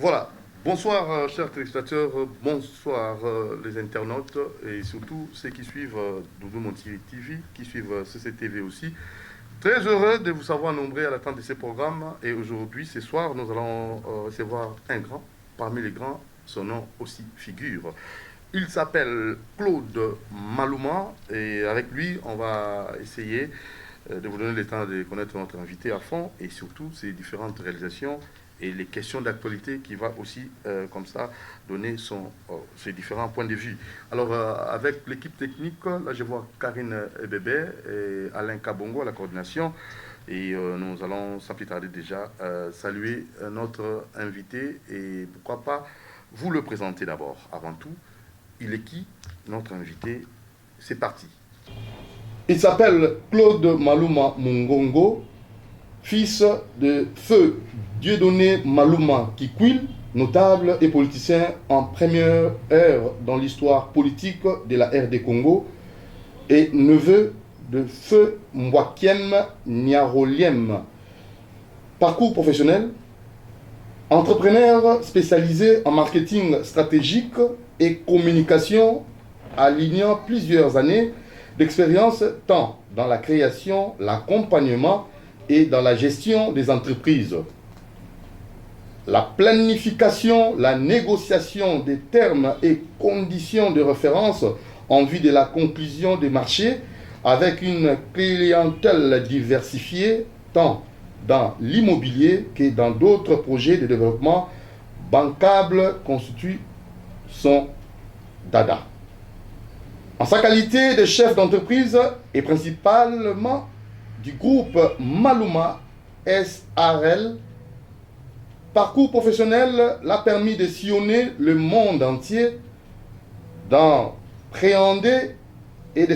Voilà. Bonsoir, chers téléspectateurs, bonsoir les internautes et surtout ceux qui suivent Doudou Montier TV, qui suivent CCTV aussi. Très heureux de vous savoir nombreux à l'attente de ces programmes et aujourd'hui, ce soir, nous allons recevoir un grand. Parmi les grands, son nom aussi figure. Il s'appelle Claude Malouma et avec lui, on va essayer de vous donner le temps de connaître notre invité à fond et surtout ses différentes réalisations et les questions d'actualité qui va aussi, comme ça, donner ses différents points de vue. Alors, avec l'équipe technique, là, je vois Karine Bébé et Alain Kabongo à la coordination. Et nous allons, sans plus tarder déjà, saluer notre invité et pourquoi pas vous le présenter d'abord. Avant tout, il est qui, notre invité? C'est parti. Il s'appelle Claude Malouma Mungongo, fils de feu Dieudonné Malouma Kikwil, notable et politicien en première heure dans l'histoire politique de la RD Congo, et neveu de feu Mwakiem Nyaroliem. Parcours professionnel, entrepreneur spécialisé en marketing stratégique et communication, alignant plusieurs années d'expérience tant dans la création, l'accompagnement et dans la gestion des entreprises. La planification, la négociation des termes et conditions de référence en vue de la conclusion des marchés avec une clientèle diversifiée tant dans l'immobilier que dans d'autres projets de développement bancables constitue son dada. En sa qualité de chef d'entreprise et principalement du groupe Malouma SRL, parcours professionnel l'a permis de sillonner le monde entier, d'appréhender et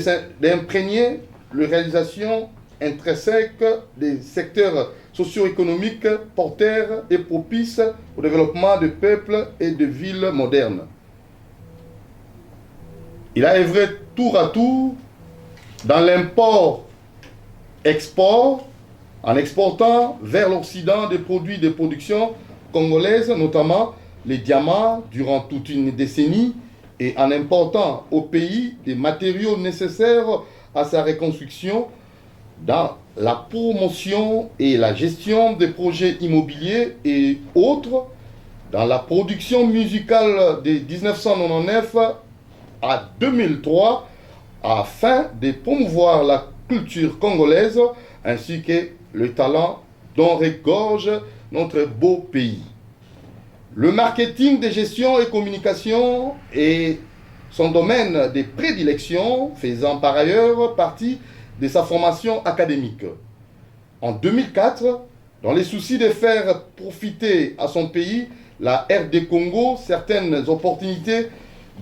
d'imprégner les réalisations intrinsèques des secteurs socio-économiques porteurs et propices au développement de peuples et de villes modernes. Il a œuvré tour à tour dans l'import-export, en exportant vers l'Occident des produits de production congolaise, notamment les diamants, durant toute une décennie, et en important au pays des matériaux nécessaires à sa reconstruction, dans la promotion et la gestion des projets immobiliers et autres, dans la production musicale de 1999 à 2003, afin de promouvoir la culture congolaise ainsi que le talent dont regorge notre beau pays. Le marketing de gestion et communication est son domaine de prédilection, faisant par ailleurs partie de sa formation académique. En 2004, dans les soucis de faire profiter à son pays, la RD Congo, certaines opportunités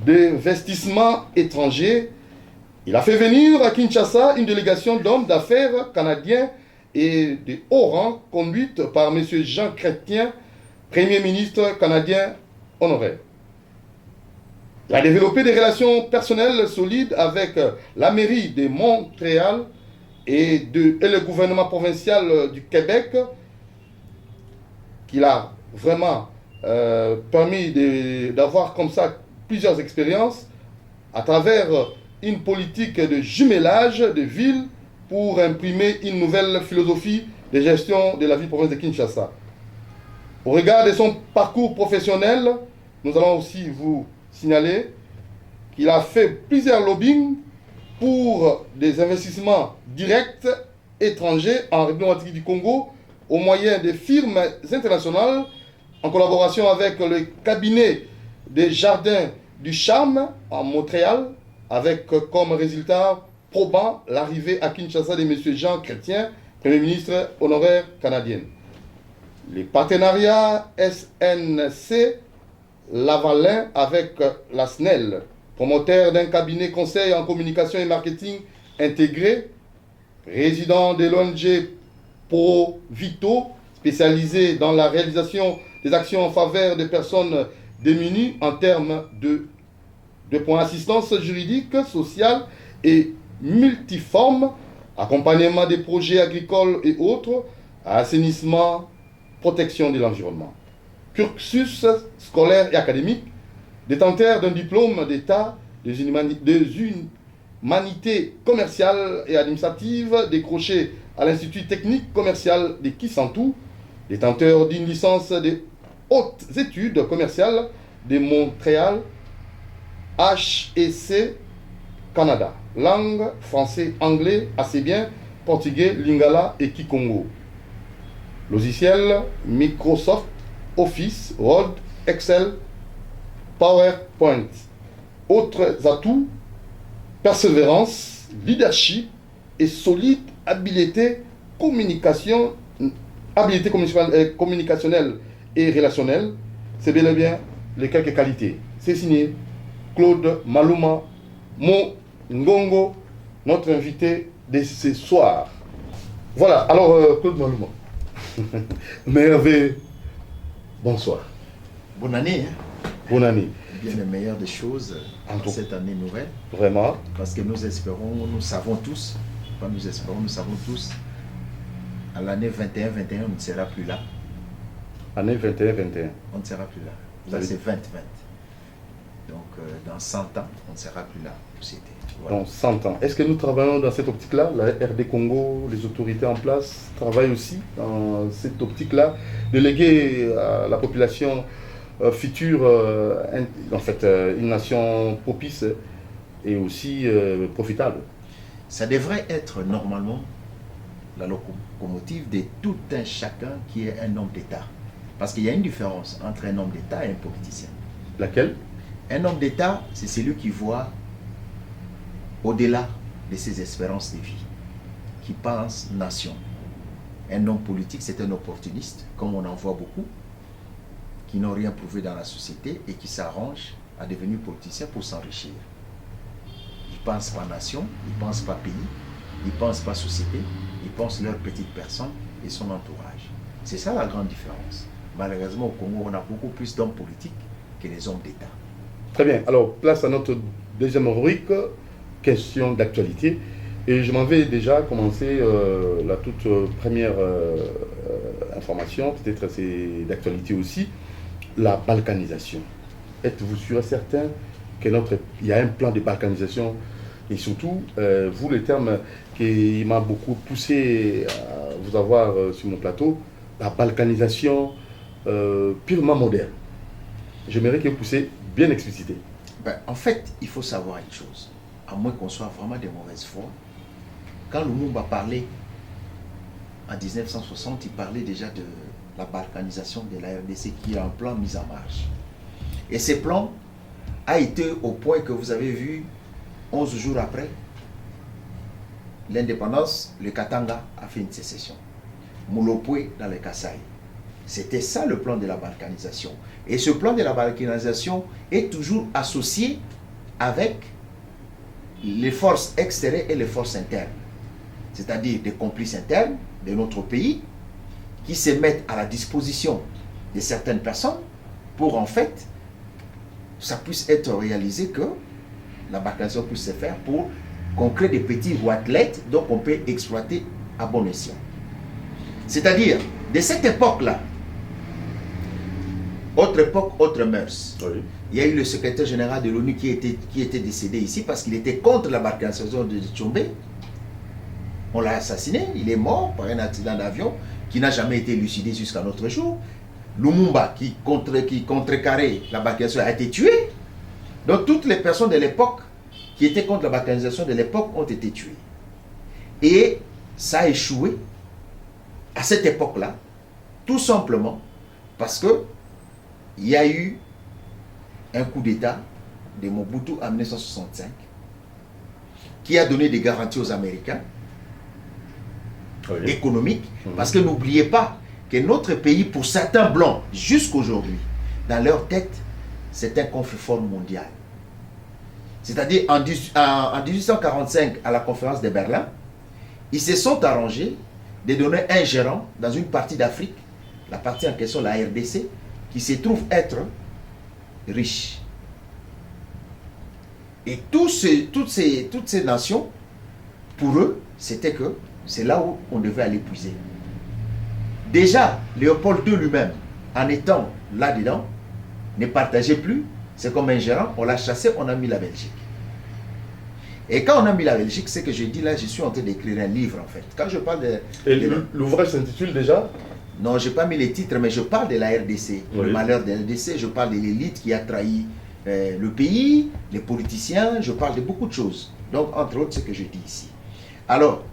d'investissement étrangers, il a fait venir à Kinshasa une délégation d'hommes d'affaires canadiens et de haut rang conduite par M. Jean Chrétien, Premier ministre canadien honoraire. Il a développé des relations personnelles solides avec la mairie de Montréal et le gouvernement provincial du Québec, qui l'a vraiment permis d'avoir comme ça plusieurs expériences à travers une politique de jumelage de villes pour imprimer une nouvelle philosophie de gestion de la ville-province de Kinshasa. Au regard de son parcours professionnel, nous allons aussi vous signaler qu'il a fait plusieurs lobbying pour des investissements directs étrangers en République du Congo au moyen des firmes internationales en collaboration avec le cabinet des Jardins du Charme en Montréal, avec comme résultat probant l'arrivée à Kinshasa de M. Jean Chrétien, Premier ministre honoraire canadien. Les partenariats SNC Lavalin avec la SNEL, promoteur d'un cabinet conseil en communication et marketing intégré, président de l'ONG Pro Vito, spécialisé dans la réalisation des actions en faveur des personnes démunies en termes de assistance juridique, sociale et multiforme, accompagnement des projets agricoles et autres, assainissement, protection de l'environnement. cursus scolaire et académique, détenteur d'un diplôme d'État des humanités commerciales et administratives décroché à l'Institut technique commercial de Kisantu, détenteur d'une licence des hautes études commerciales de Montréal, HEC Canada, langue français, anglais, assez bien, portugais, lingala et kikongo. Logiciel Microsoft Office, Word, Excel, PowerPoint. Autres atouts, persévérance, leadership et solide habileté communicationnelle et relationnelle. C'est bel et bien les quelques qualités. C'est signé Claude Maluma Mo Ngongo, notre invité de ce soir. Voilà, alors Claude Maluma. Merveille, bonsoir. Bonne année. Bonne année. Bien les meilleures des choses en cette année nouvelle. Vraiment. Parce que nous espérons, nous savons tous, pas nous espérons, nous savons tous, à l'année 21-21, on ne sera plus là. Année 21-21. On ne sera plus là. Là, c'est 20-20. Donc, dans 100 ans, on ne sera plus là où c'était. Voilà. Dans 100 ans. Est-ce que nous travaillons dans cette optique-là? La RD Congo, les autorités en place travaillent aussi dans cette optique-là, de léguer à la population future, en fait, une nation propice et aussi profitable. Ça devrait être normalement la locomotive de tout un chacun qui est un homme d'État. Parce qu'il y a une différence entre un homme d'État et un politicien. Laquelle? Un homme d'État, c'est celui qui voit au-delà de ses espérances de vie, qui pense nation. Un homme politique, c'est un opportuniste, comme on en voit beaucoup, qui n'ont rien prouvé dans la société et qui s'arrangent à devenir politicien pour s'enrichir. Ils ne pensent pas nation, ils ne pensent pas pays, ils ne pensent pas société, ils pensent leur petite personne et son entourage. C'est ça la grande différence. Malheureusement, au Congo, on a beaucoup plus d'hommes politiques que les hommes d'État. Très bien. Alors, place à notre deuxième rubrique, question d'actualité. Et je m'en vais déjà commencer la toute première information, peut-être c'est d'actualité aussi, la balkanisation. Êtes-vous sûr et certain qu'il y a un plan de balkanisation? Et surtout, vous, le terme qui m'a beaucoup poussé à vous avoir sur mon plateau, la balkanisation purement moderne. J'aimerais que vous puissiez bien expliciter. En fait, il faut savoir une chose, à moins qu'on soit vraiment de mauvaise foi. Quand Lumumba parlait en 1960, il parlait déjà de la balkanisation de la RDC qui est un plan mis en marche. Et ce plan a été au point que vous avez vu 11 jours après l'indépendance, le Katanga a fait une sécession. Mulopwe dans le Kasaï. C'était ça le plan de la balkanisation. Et ce plan de la balkanisation est toujours associé avec les forces extérieures et les forces internes. C'est-à-dire des complices internes de notre pays qui se mettent à la disposition de certaines personnes pour en fait, ça puisse être réalisé que la balkanisation puisse se faire pour qu'on crée des petits athlètes dont on peut exploiter à bon escient. C'est-à-dire, de cette époque-là, autre époque, autre mœurs. Oui. Il y a eu le secrétaire général de l'ONU qui était décédé ici parce qu'il était contre la balkanisation de Tchombe. On l'a assassiné, il est mort par un accident d'avion qui n'a jamais été élucidé jusqu'à notre jour. Lumumba qui contrecarrait la balkanisation a été tué. Donc toutes les personnes de l'époque qui étaient contre la balkanisation de l'époque ont été tuées. Et ça a échoué à cette époque-là, tout simplement parce que il y a eu un coup d'État de Mobutu en 1965 qui a donné des garanties aux Américains économiques, parce que n'oubliez pas que notre pays, pour certains blancs, jusqu'aujourd'hui, dans leur tête, c'est un conflit mondial. C'est-à-dire en 1845, à la conférence de Berlin, ils se sont arrangés de donner un gérant dans une partie d'Afrique, la partie en question, la RDC, qui se trouve être riche. Et toutes ces nations, pour eux, c'était que c'est là où on devait aller puiser. Déjà, Léopold II lui-même, en étant là-dedans ne partageait plus. C'est comme un gérant, on l'a chassé, on a mis la Belgique. Et quand on a mis la Belgique, c'est que je dis là, je suis en train d'écrire un livre en fait. Quand je parle de... Et l'ouvrage s'intitule déjà? Non, je n'ai pas mis les titres, mais je parle de la RDC, oui. Le malheur de la RDC, je parle de l'élite qui a trahi le pays, les politiciens, je parle de beaucoup de choses. Donc, entre autres, ce que je dis ici. Alors,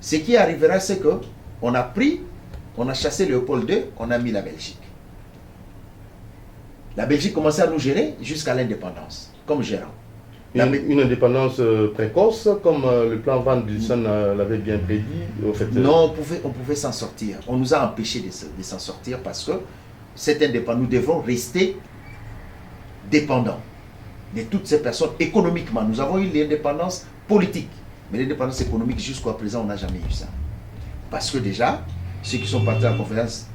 ce qui arrivera, c'est que on a chassé Léopold II, on a mis la Belgique. La Belgique commençait à nous gérer jusqu'à l'indépendance, comme gérant. Une indépendance précoce, comme le plan Van Bilsen l'avait bien prédit au fait, Non, on pouvait s'en sortir. On nous a empêchés de s'en sortir parce que cette indépendance, nous devons rester dépendants de toutes ces personnes économiquement. Nous avons eu l'indépendance politique, mais l'indépendance économique jusqu'à présent, on n'a jamais eu ça. Parce que déjà, ceux qui sont partis à la conférence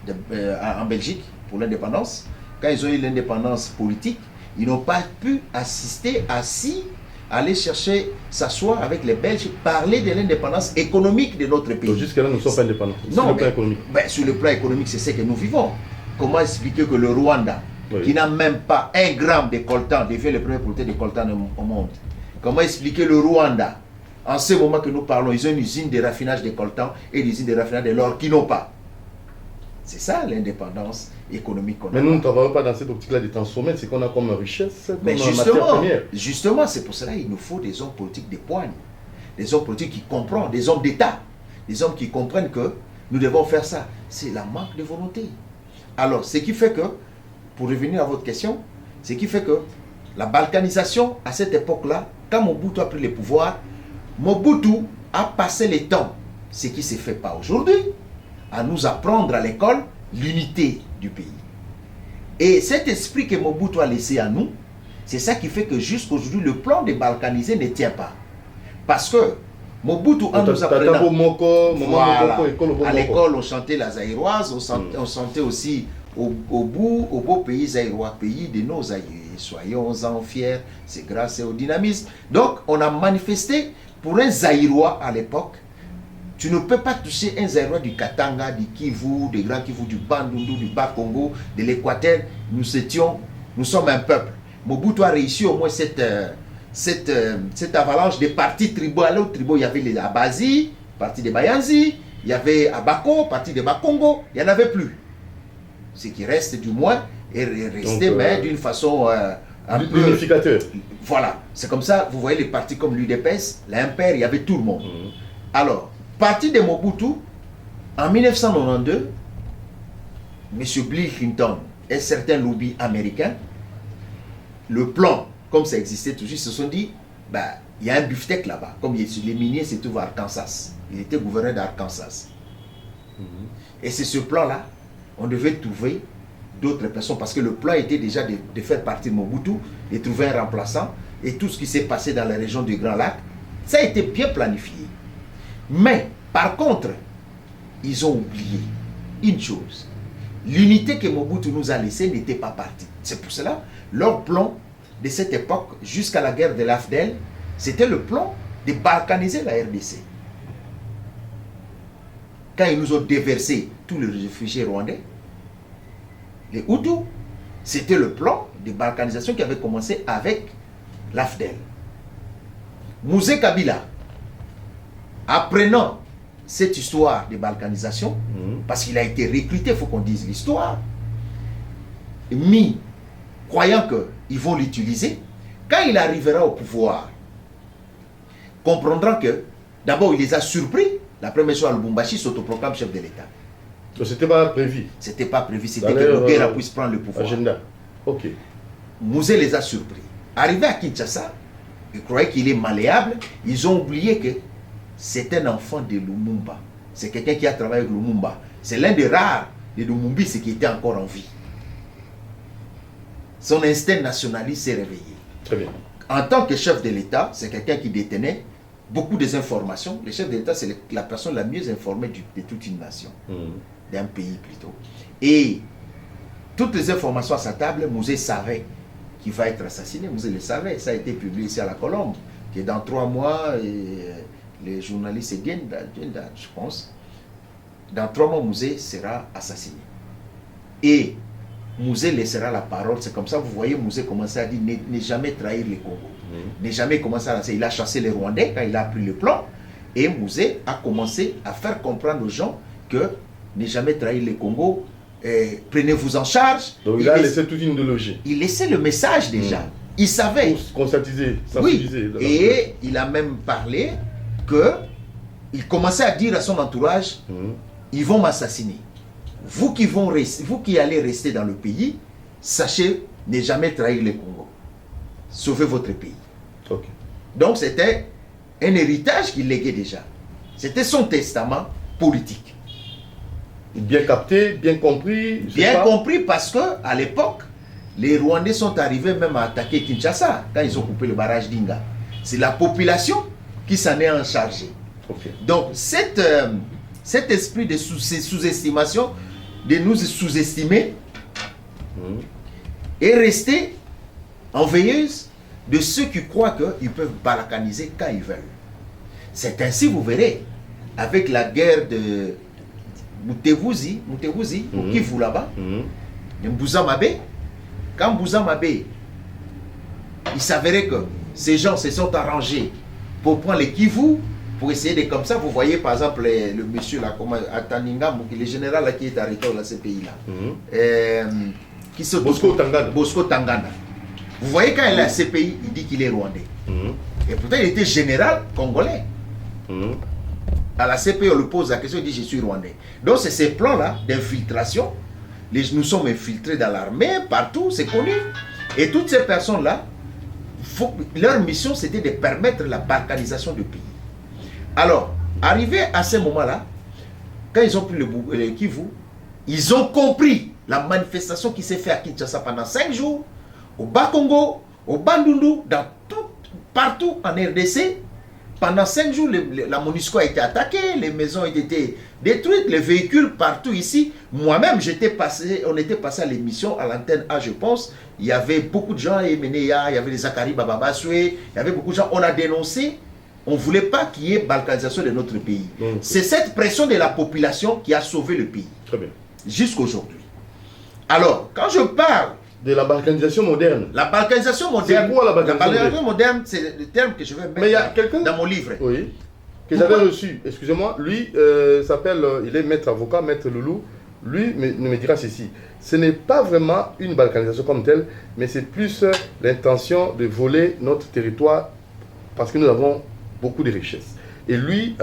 en Belgique pour l'indépendance, quand ils ont eu l'indépendance politique, ils n'ont pas pu assister assis, aller chercher, s'asseoir avec les Belges, parler de l'indépendance économique de notre pays. Jusqu'à là, nous ne sommes pas indépendants. Non, sur le plan économique. Sur le plan économique, c'est ce que nous vivons. Comment expliquer que le Rwanda, qui n'a même pas un gramme de coltan, devient le premier producteur de coltan au monde? Comment expliquer le Rwanda? En ce moment que nous parlons, ils ont une usine de raffinage de coltan et une usine de raffinage de l'or qui n'ont pas. C'est ça l'indépendance économique qu'on a. Mais nous ne travaillons pas dans cette optique-là de transformer ce qu'on a comme richesse, comme mais matière première. Justement, c'est pour cela qu'il nous faut des hommes politiques de poigne, des hommes politiques qui comprennent, des hommes d'État, des hommes qui comprennent que nous devons faire ça. C'est la manque de volonté. Alors, ce qui fait que, pour revenir à votre question, ce qui fait que la balkanisation, à cette époque-là, quand Mobutu a pris le pouvoir, Mobutu a passé le temps, ce qui ne se fait pas aujourd'hui, à nous apprendre à l'école l'unité du pays. Et cet esprit que Mobutu a laissé à nous, c'est ça qui fait que jusqu'à aujourd'hui, le plan de balkaniser ne tient pas. Parce que Mobutu, en nous apprenant... Voilà, à l'école, on chantait la zaïroise, on chantait aussi au beau pays zaïrois, pays de nos aïeux. Soyons-en fiers, c'est grâce au dynamisme. Donc, on a manifesté pour un zaïrois à l'époque. Tu ne peux pas toucher un Zaïrois du Katanga, du Kivu, du Grand Kivu, du Bandundu, du Bas-Congo, de l'Équateur. Nous sommes un peuple. Mobutu a réussi au moins cette avalanche de partis tribaux. À l'autre tribaux, il y avait les Abazi, parti des Bayanzi, il y avait Abako, parti des Bas-Congo, il n'y en avait plus. Ce qui reste du moins est resté, mais d'une façon un peu... Unificateur. Voilà, c'est comme ça, vous voyez les partis comme l'UDPS, l'Impère, il y avait tout le monde. Alors, parti de Mobutu, en 1992, M. Bill Clinton et certains lobbies américains, le plan, comme ça existait toujours, se sont dit, il y a un beefsteak là-bas. Comme les miniers se trouvent à Arkansas. Il était gouverneur d'Arkansas. Et c'est ce plan-là, on devait trouver d'autres personnes, parce que le plan était déjà de faire partie de Mobutu, de trouver un remplaçant, et tout ce qui s'est passé dans la région du Grand Lac, ça a été bien planifié. Mais, par contre, ils ont oublié une chose. L'unité que Mobutu nous a laissée n'était pas partie. C'est pour cela, leur plan de cette époque, jusqu'à la guerre de l'AFDEL, c'était le plan de balkaniser la RDC. Quand ils nous ont déversé tous les réfugiés rwandais, les Hutus, c'était le plan de balkanisation qui avait commencé avec l'AFDEL. Mouzé Kabila, apprenant cette histoire de balkanisation, parce qu'il a été recruté, il faut qu'on dise l'histoire, croyant qu'ils vont l'utiliser, quand il arrivera au pouvoir, comprendra que, d'abord, il les a surpris. La première chose, à Lubumbashi s'autoproclame chef de l'État. Donc, c'était pas prévu. C'était pas prévu, c'était que Nogueira puisse prendre le pouvoir. Agenda. Ok. Mouzé les a surpris. Arrivé à Kinshasa, ils croyaient qu'il est malléable. Ils ont oublié que c'est un enfant de Lumumba. C'est quelqu'un qui a travaillé avec Lumumba. C'est l'un des rares de Lumumbis qui était encore en vie. Son instinct nationaliste s'est réveillé. Très bien. En tant que chef de l'État, c'est quelqu'un qui détenait beaucoup des informations. Le chef de l'État, c'est la personne la mieux informée de toute une nation, d'un pays plutôt. Et toutes les informations à sa table, Mouzé savait qu'il va être assassiné. Mouzé le savait. Ça a été publié ici à la Colombe, que dans 3 mois, les journalistes je pense, dans 3 mois, Mouzé sera assassiné. Et Mouzé laissera la parole. C'est comme ça, vous voyez, Mouzé commencer à dire ne jamais trahir les Congo. Ne jamais commencer à lancer. Il a chassé les Rwandais quand il a pris le plan. Et Mouzé a commencé à faire comprendre aux gens que ne jamais trahir les Congo. Prenez-vous en charge. Donc il a laissé toute une idéologie. Il laissait le message déjà. Il savait. Pour conscientiser, sensibiliser. Oui. Et il a même parlé que il commençait à dire à son entourage, ils vont m'assassiner. Vous qui allez rester dans le pays, sachez ne jamais trahir le Congo. Sauvez votre pays. Okay. Donc c'était un héritage qu'il léguait déjà. C'était son testament politique. Bien capté, bien compris. Bien compris parce que à l'époque, les Rwandais sont arrivés même à attaquer Kinshasa quand ils ont coupé le barrage d'Inga. C'est la population qui s'en est en chargée. Okay. Donc cet esprit de sous-estimation, de nous sous-estimer, est resté en veilleuse de ceux qui croient qu'ils peuvent balkaniser quand ils veulent. C'est ainsi, vous verrez, avec la guerre de Mutewuzi, au Kivu là-bas, de Mbouza Mabé. Quand Mbouza Mabé, il s'avérait que ces gens se sont arrangés pour prendre les Kivu, pour essayer de comme ça. Vous voyez par exemple le monsieur là, comme Ataninga, le général là, qui est arrêté dans ce pays-là. Qui se Bosco Tangana. Bosco Tangana. Vous voyez quand il est à ce pays, il dit qu'il est rwandais. Et pourtant il était général congolais. À la CPI, on lui pose la question, il dit je suis rwandais. Donc c'est ces plans-là d'infiltration. Nous sommes infiltrés dans l'armée, partout, c'est connu. Et toutes ces personnes-là, leur mission c'était de permettre la balkanisation du pays. Alors, arrivé à ce moment-là, quand ils ont pris le Kivu, ils ont compris la manifestation qui s'est faite à Kinshasa pendant 5 jours, au Bas-Congo, au Bandundu, partout en RDC. Pendant 5 jours, la MONUSCO a été attaquée, les maisons ont été détruites, les véhicules partout ici. Moi-même, on était passé à l'émission, à l'antenne A, je pense. Il y avait beaucoup de gens, il y avait les Zakari Bababasoué, il y avait beaucoup de gens. On a dénoncé, on ne voulait pas qu'il y ait balkanisation de notre pays. C'est cette pression de la population qui a sauvé le pays. Très bien. Jusqu'aujourd'hui. Alors, quand je parle de la balkanisation moderne. La balkanisation moderne. C'est quoi la balkanisation moderne? C'est le terme que je vais mettre dans mon livre. Oui. Que j'avais reçu. Excusez-moi. Lui s'appelle, il est maître avocat, maître Loulou. Lui me dira ceci. Ce n'est pas vraiment une balkanisation comme telle, mais c'est plus l'intention de voler notre territoire parce que nous avons beaucoup de richesses. Et lui,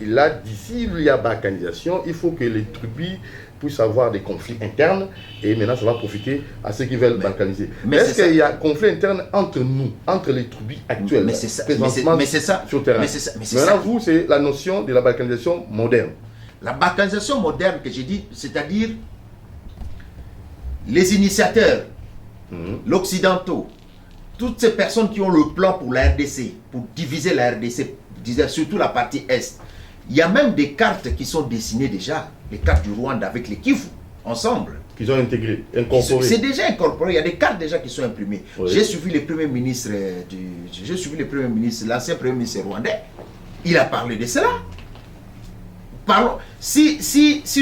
il a dit, s'il y a balkanisation, il faut que les tribus puissent avoir des conflits internes et maintenant ça va profiter à ceux qui veulent balkaniser. Mais est-ce qu'il y a conflit interne entre nous, entre les tribus actuelles? Mais c'est ça. Sur terrain. Maintenant, vous, c'est la notion de la balkanisation moderne. La balkanisation moderne que j'ai dit, c'est-à-dire les initiateurs, l'occidentaux, toutes ces personnes qui ont le plan pour la RDC, pour diviser la RDC, surtout la partie Est. Il y a même des cartes qui sont dessinées déjà, les cartes du Rwanda avec les Kivu, ensemble. Qu'ils ont intégré, incorporé. C'est déjà incorporé, il y a des cartes déjà qui sont imprimées. Oui. J'ai suivi le premier ministre, l'ancien premier ministre rwandais, il a parlé de cela. Parlons. Si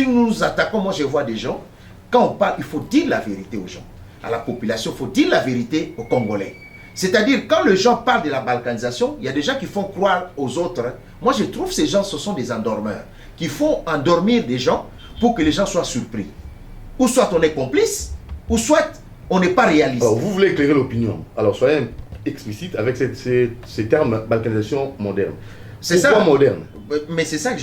nous nous attaquons, moi je vois des gens, quand on parle, il faut dire la vérité aux gens. À la population, il faut dire la vérité aux Congolais. C'est-à-dire, quand les gens parlent de la balkanisation, il y a des gens qui font croire aux autres. Moi, je trouve que ces gens, ce sont des endormeurs, qui font endormir des gens pour que les gens soient surpris. Ou soit on est complice, ou soit on n'est pas réaliste. Alors, vous voulez éclairer l'opinion. Alors, soyez explicite avec ces termes balkanisation moderne. C'est ça. Moderne? Mais c'est ça que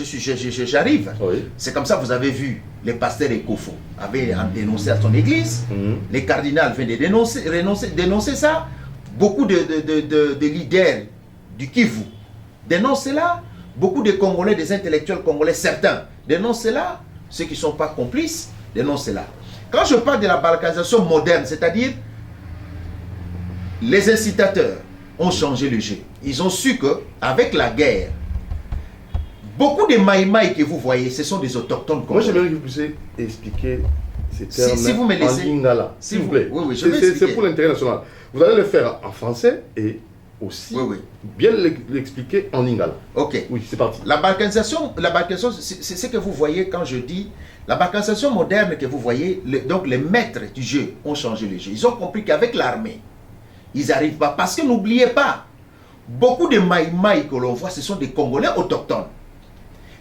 j'arrive. Oui. C'est comme ça, vous avez vu, les pasteurs Ekofo avaient dénoncé à son église. Les cardinals viennent de dénoncer ça. Beaucoup de leaders du Kivu dénoncent cela. Beaucoup de Congolais, des intellectuels congolais, certains dénoncent cela. Ceux qui ne sont pas complices dénoncent cela. Quand je parle de la balkanisation moderne, c'est-à-dire les incitateurs ont changé le jeu. Ils ont su qu'avec la guerre, beaucoup de maïmaï que vous voyez, ce sont des autochtones congolais. Moi, j'aimerais que vous puissiez expliquer ces termes si vous me laissez, en lingala, s'il vous plaît. Oui, c'est pour l'intérêt national. Vous allez le faire en français et aussi bien l'expliquer en lingala. Ok. Oui, c'est parti. La balkanisation, c'est ce que vous voyez quand je dis La balkanisation moderne que vous voyez, donc les maîtres du jeu ont changé le jeu. Ils ont compris qu'avec l'armée, ils n'arrivent pas. Parce que n'oubliez pas, beaucoup de Maïmaï que l'on voit, ce sont des Congolais autochtones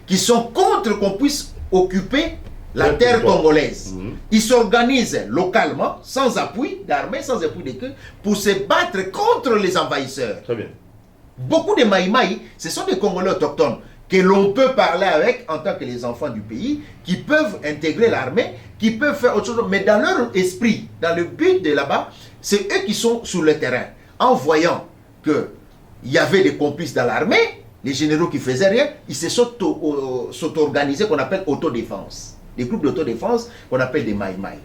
qui sont contre qu'on puisse occuper la terre congolaise. Ils s'organisent localement, sans appui d'armée, sans appui de queue, pour se battre contre les envahisseurs. Très bien. Beaucoup de Maïmaï, ce sont des Congolais autochtones que l'on peut parler avec en tant que les enfants du pays, qui peuvent intégrer l'armée, qui peuvent faire autre chose, mais dans leur esprit, dans le but de là-bas, c'est eux qui sont sur le terrain. En voyant qu'il y avait des complices dans l'armée, les généraux qui faisaient rien, ils se sont auto-organisés, qu'on appelle autodéfense. Des groupes d'autodéfense qu'on appelle des Maïmaï.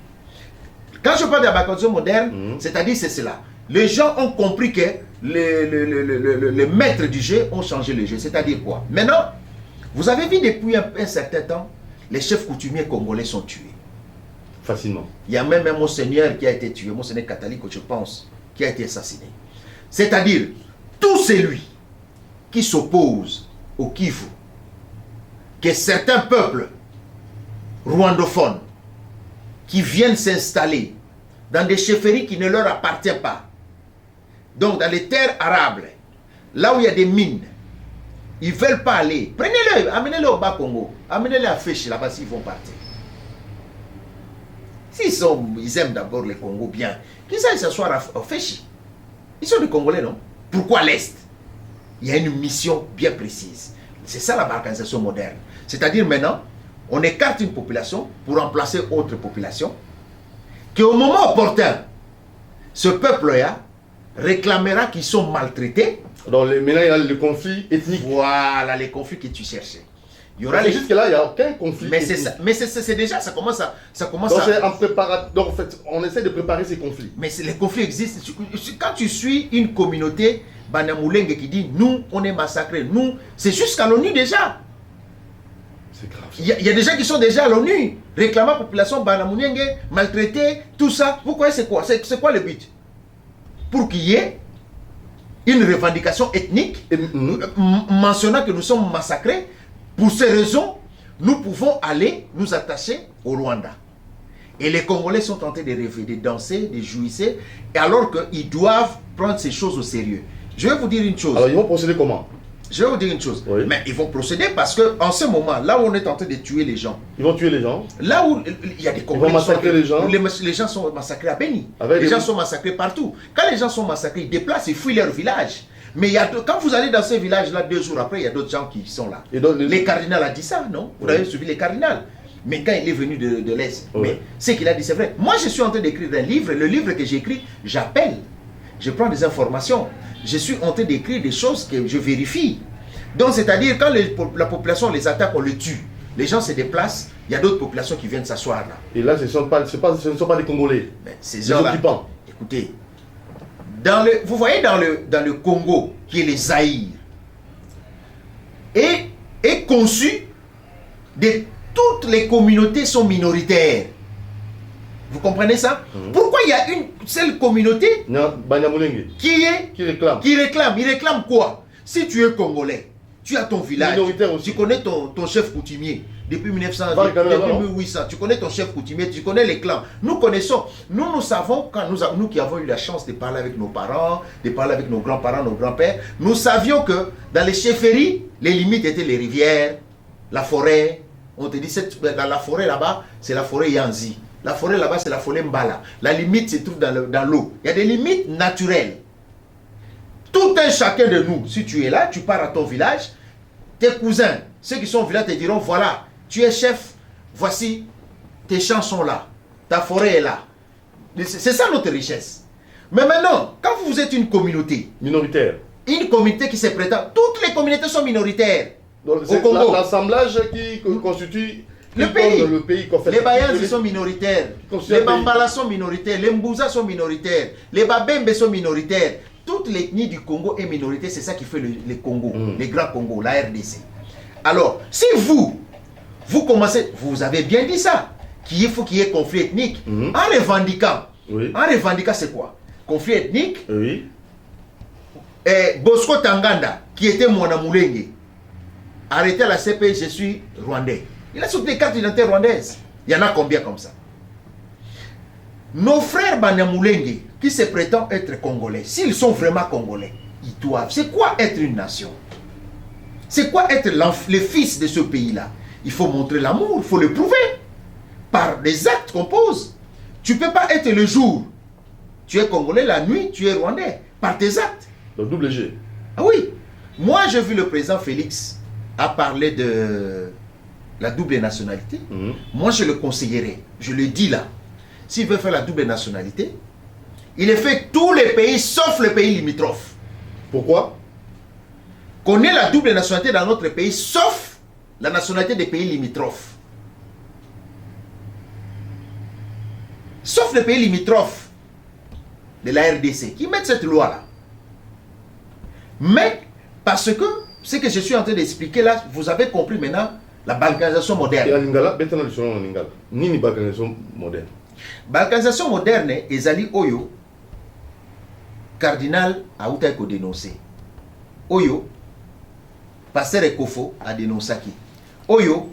Quand je parle de la balkanisation moderne, c'est-à-dire c'est cela. Les gens ont compris que les maîtres du jeu ont changé le jeu. C'est-à-dire quoi? Maintenant, vous avez vu depuis un certain temps, les chefs coutumiers congolais sont tués. Facilement. Il y a même un monseigneur qui a été tué, monseigneur catholique, je pense, qui a été assassiné. C'est-à-dire, tout celui qui s'oppose au Kivu, que certains peuples rwandophones qui viennent s'installer dans des chefferies qui ne leur appartiennent pas, donc dans les terres arables, là où il y a des mines, ils ne veulent pas aller. Prenez-les, amenez-les au Bas-Congo, amenez-les à Féchi, là-bas s'ils vont partir. Ils aiment d'abord le Congo bien, qu'ils aillent s'asseoir à Féchi. Ils sont des Congolais, non? Pourquoi l'Est? Il y a une mission bien précise. C'est ça la balkanisation moderne. C'est-à-dire maintenant, on écarte une population pour remplacer autre population, qu'au moment opportun, ce peuple-là réclamera qu'ils sont maltraités. Donc maintenant, il y a le conflit ethnique. Voilà les conflits que tu cherchais. Il y aura les... Jusque-là, il n'y a aucun conflit. Mais c'est déjà, ça commence à... Donc en fait, on essaie de préparer ces conflits. Mais les conflits existent. Quand tu suis une communauté Banyamulenge qui dit, nous, on est massacrés, nous, c'est jusqu'à l'ONU déjà. C'est grave. Il y a des gens qui sont déjà à l'ONU, réclamant la population Banyamulenge, maltraitée, tout ça. Pourquoi c'est quoi? C'est quoi le but? Pour qu'il y ait une revendication ethnique mentionnant que nous sommes massacrés. Pour ces raisons, nous pouvons aller nous attacher au Rwanda. Et les Congolais sont tentés de rêver, de danser, de jouisser, alors qu'ils doivent prendre ces choses au sérieux. Je vais vous dire une chose. Alors ils vont procéder comment? Je vais vous dire une chose. Oui. Mais ils vont procéder parce qu'en ce moment, là où on est en train de tuer les gens. Ils vont tuer les gens. Là où il y a des Congolais. Ils vont massacrer les gens. Les gens sont massacrés à Beni. Les gens sont massacrés partout. Quand les gens sont massacrés, ils déplacent, ils fuient leur village. Mais quand vous allez dans ces villages-là, 2 jours après, il y a d'autres gens qui sont là. Et donc, les cardinals a dit ça, non? Vous avez suivi les cardinals. Mais quand il est venu de l'Est, mais ce qu'il a dit, c'est vrai. Moi, je suis en train d'écrire un livre. Le livre que j'écris, j'appelle. Je prends des informations. Je suis en train d'écrire des choses que je vérifie. Donc, c'est-à-dire, quand la population les attaque, on les tue. Les gens se déplacent. Il y a d'autres populations qui viennent s'asseoir là. Et là, ce ne sont pas des Congolais. Mais ces gens-là, écoutez, vous voyez dans le Congo, qui est le Zaïre, est conçu de toutes les communautés sont minoritaires. Vous comprenez ça? Pourquoi il y a une seule communauté qui réclame? Il réclame quoi? Si tu es Congolais, tu as ton village, tu connais ton chef coutumier. Depuis 1900, depuis 1800, tu connais ton chef coutumier, tu connais les clans. Nous connaissons, nous savons, quand nous qui avons eu la chance de parler avec nos parents, de parler avec nos grands-parents, nos grands-pères, nous savions que dans les chefferies, les limites étaient les rivières, la forêt. On te dit, dans la forêt là-bas, c'est la forêt Yanzi. La forêt là-bas, c'est la forêt Mbala. La limite se trouve dans l'eau. Il y a des limites naturelles. Tout un chacun de nous, si tu es là, tu pars à ton village, tes cousins, ceux qui sont au village te diront, voilà, tu es chef, voici, tes champs sont là, ta forêt est là. C'est ça notre richesse. Mais maintenant, quand vous êtes une communauté minoritaire, une communauté qui se prétend, toutes les communautés sont minoritaires. Donc c'est l'assemblage qui constitue le pays. Les Bayanzi sont minoritaires, les Bambala sont minoritaires, les Mbouza sont minoritaires, les Babembe sont minoritaires. Toute l'ethnie du Congo est minoritaire, c'est ça qui fait le Congo, les grands Congo, la RDC. Alors, si vous commencez, vous avez bien dit ça, qu'il faut qu'il y ait conflit ethnique, en revendiquant. En revendiquant, c'est quoi? Conflit ethnique. Et Bosco Tanganda, qui était Mwanamulenge, arrêté à la CP, je suis rwandais. Il a sorti les cartes d'identité rwandaises. Il y en a combien comme ça? Nos frères Banyamulenge, qui se prétendent être congolais, s'ils sont vraiment congolais, ils doivent. C'est quoi être une nation? C'est quoi être le fils de ce pays-là? Il faut montrer l'amour, il faut le prouver. Par des actes qu'on pose. Tu ne peux pas être le jour, tu es congolais, la nuit, tu es rwandais. Par tes actes. Donc double G. Ah oui. Moi, j'ai vu le président Félix a parlé de la double nationalité. Moi, je le conseillerais. Je le dis là. S'il veut faire la double nationalité, il est fait tous les pays sauf les pays limitrophes. Pourquoi? Qu'on ait la double nationalité dans notre pays sauf la nationalité des pays limitrophes. Sauf les pays limitrophes de la RDC qui mettent cette loi-là. Mais, parce que ce que je suis en train d'expliquer là, vous avez compris maintenant la balkanisation moderne. Nini balkanisation moderne? Balkanisation moderne, ezali oyo, cardinal Aouta ko dénoncé. Oyo, pasteur Ekofo a dénoncé qui. Oyo,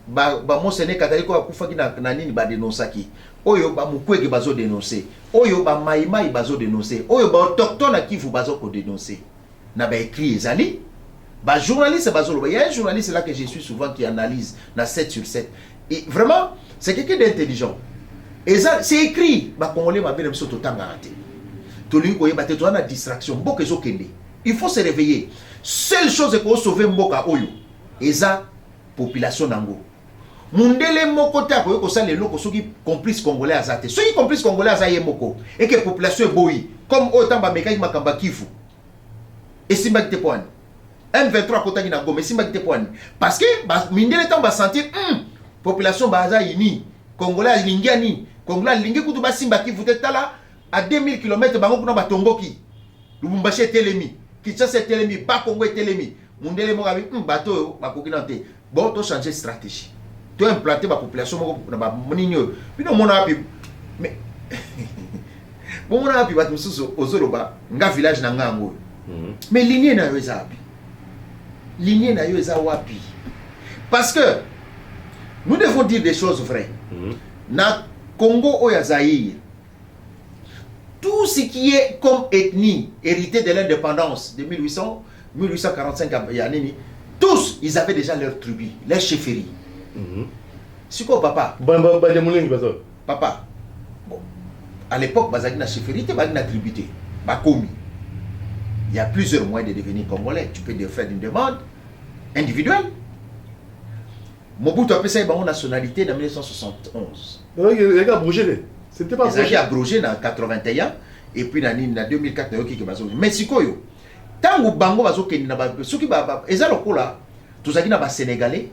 ba monseigneur kataliko akufaki na nini ba dénoncé qui. Oyo ba mukwege bazo dénoncer, oyo ba maïmaï bazo dénoncer, oyo ba autochtone à Kivu bazo ko dénoncer. Na ba écrit ezali, ba journaliste bazo lo. Il y a un journaliste là que je suis souvent qui analyse na 7 sur 7. Et vraiment, c'est quelqu'un d'intelligent. Et ça c'est écrit, ba congolais ba bele msoto tanga ate. Toli ko yeba te to na distraction, boke zo kende. Il faut se réveiller. Seule chose pour sauver mboka oyo, eza population nango. Mundele moko ta ko ko sale loko soki complice congolais azate. Soki complice congolais azaye moko et que population boyi comme autant ba mekai makamba Kivu. Et simba kite poani. M23 kotaki na Goma simba kite poani. Parce que mindele temps ba sentir population ba azayi ni congolais lingiani, congolais lingi kutu ba simba Kivu te tala à 2000 km bango kuna batongoki. Lubumbashi telemi, Kinshasa telemi, ba Congo telemi. Mundele mo gabi bato ba kokinante. Bon to changer stratégie. Tu as implanté la population, mais village mais lignée na yozabi. Lignée na yozabi. Parce que nous devons dire des choses vraies. Na Congo ou Zaïre, tout ce qui est comme ethnie hérité de l'indépendance de 1845 à Yanini, tous ils avaient déjà leur tribu, leur chefferie. C'est quoi papa? Papa, bon, à l'époque, Bazagina chefferité, Bazagina tribité, Bakomi. Il y a plusieurs moyens de devenir congolais. Tu peux faire une demande individuelle. Mobutu a fait ça une nationalité en 1971. Il a abrogé. C'était pas abrogé. Il a abrogé en 81 et puis en 2004. Mais si quoi yo? Tant que Bango va zoké na ba, ceux qui ba, ezalo kola, tous ça qui na ba sénégalais.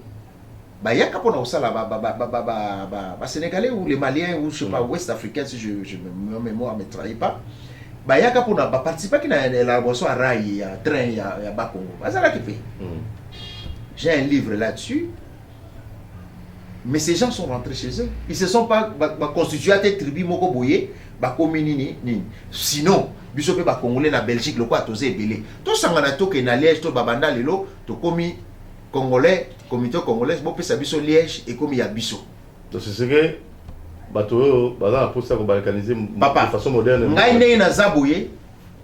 Bah il y a qu'à prendre ça là bah sénégalais ou les maliens ou je sais pas ouest africains si je ma mémoire me trahit pas. Bah il y a qu'à prendre bah participer qui na l'élaboration à rail à train à Bakongo. Bah ça là qui fait. J'ai un livre là-dessus. Mais ces gens sont rentrés chez eux. Ils se sont pas constitués à des tribus moko boyé, bah communini ni. Sinon, biso pe ba congolais na Belgique le quoi tosé belé. To sangana to ke na Liège to babanda lelo to komi congolais, comité congolais, bon, puis biso Liège et comme il y a biso. Donc c'est ce que bateau, bazar pour ça qu'on balkaniser de façon moderne. Ngai né na Zaboye,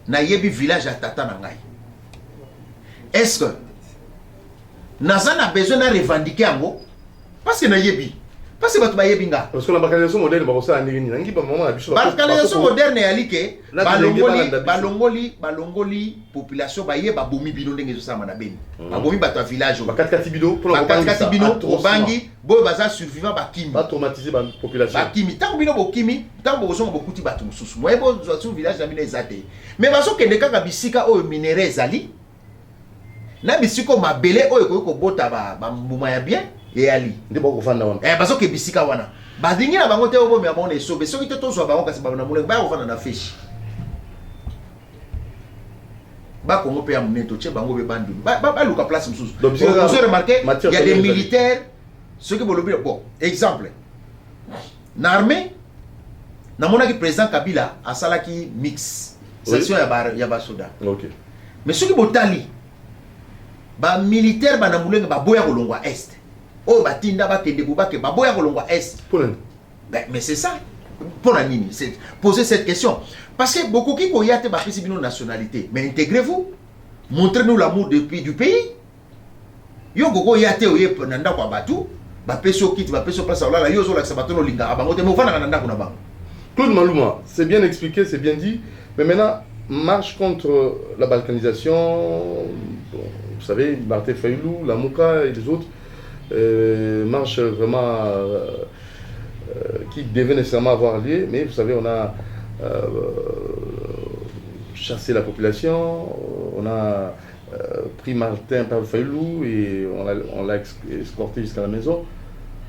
na yebi village à Tata na ngai. Est-ce que Nazan a besoin de revendiquer un mot? Parce que na yebi. Parce que bato ba yebi nga. Parce que la balkanisation moderne ba ko sa ndenge ni ngi ba moment na biso. Balkanisation moderne ya like balongoli population ba yeba bomi bino ndenge zo sama na beni. Ba bomi bato village ba katkati bido pour la katkati bino obangi bo baza survivant ba kimi. Ba traumatiser ba population. Ba kimi tango bino bo kimi, tango bo zongo bokuti bato mususu. Moye bo zo village na bino ezate. Mais baso kende kaka bisika oyo minere ezali. Na bisiko mabele oyo ko bota ba mbuma ya bien. Et ali ndebo ko fanda wana baso ke bisika wana badingi na bango te obo me amone sobe soki te tozwa bango kasi ba na mulenga ba ko fanda na fish ba kongo pe ya muneto che bango be bandu ba luka place mususu. Donc vous avez remarqué il y a des militaires ceux qui bolobi bon exemple na armée na mona ki président Kabila asalaki mix section ya ba soda. OK. Mais ceux qui botali ba militaire ba na mulenga ba boya kolongwa est Oh, batinda bakende bubake baboya kolongwa est. Mais c'est ça. Pour la nini, c'est poser cette question. Parce que beaucoup qui koyate ba pesi bino nationalité, mais intégrez-vous. Montrez-nous l'amour du pays. Yo gogo yate oye nanda kwa batu, ba peso kit, ba peso place là, yo zo la sabato no linga abango te mo fana nanda kuna bango. Claude Malouma, c'est bien expliqué, c'est bien dit, mais maintenant marche contre la balkanisation, bon, vous savez, Martin Fayoulou, la Mouka et les autres marche vraiment qui devaient nécessairement avoir lieu, mais vous savez, on a chassé la population, on a pris Martin Fayoulou et on l'a escorté jusqu'à la maison.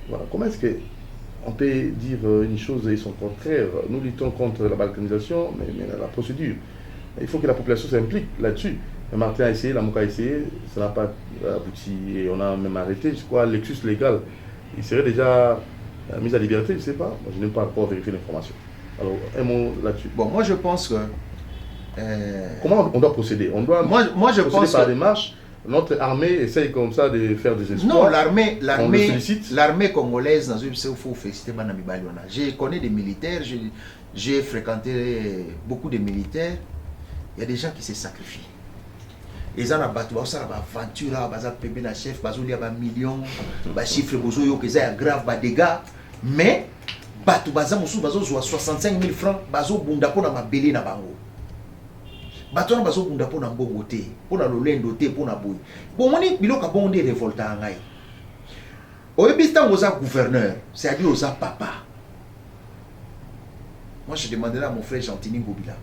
Voilà. Comment est-ce qu'on peut dire une chose et son contraire? Nous luttons contre la balkanisation, mais la procédure. Il faut que la population s'implique là-dessus. Martin a essayé, la Mouka a essayé, ça n'a pas abouti et on a même arrêté. Je crois l'excuse légal, il serait déjà mis à liberté, je ne sais pas. Moi, je n'ai pas encore vérifié l'information. Alors, un mot là-dessus. Bon, moi je pense que... Comment on doit procéder? On doit moi, je pense par des marches. Notre armée essaye comme ça de faire des exploits. Non, l'armée congolaise, il faut féliciter Banami Baliona. Je connais des militaires, j'ai fréquenté beaucoup de militaires. Il y a des gens qui se sacrifient. Ils ont battu, ils ont aventure, ils ont payé un chef, ils ont des millions, des chiffres, ils ont grave des dégâts. Mais, ils ont 65 000 francs, ils ont bunda pour na belé na bango. Ils ont bunda pour na mbongote, pour na lolendo te, pour na boy. Bon, moni biloka bonde révolta ngai. Oebista oza gouverneur, c'est-à-dire oza papa. Moi, je demanderai à mon frère Gentini Ngobila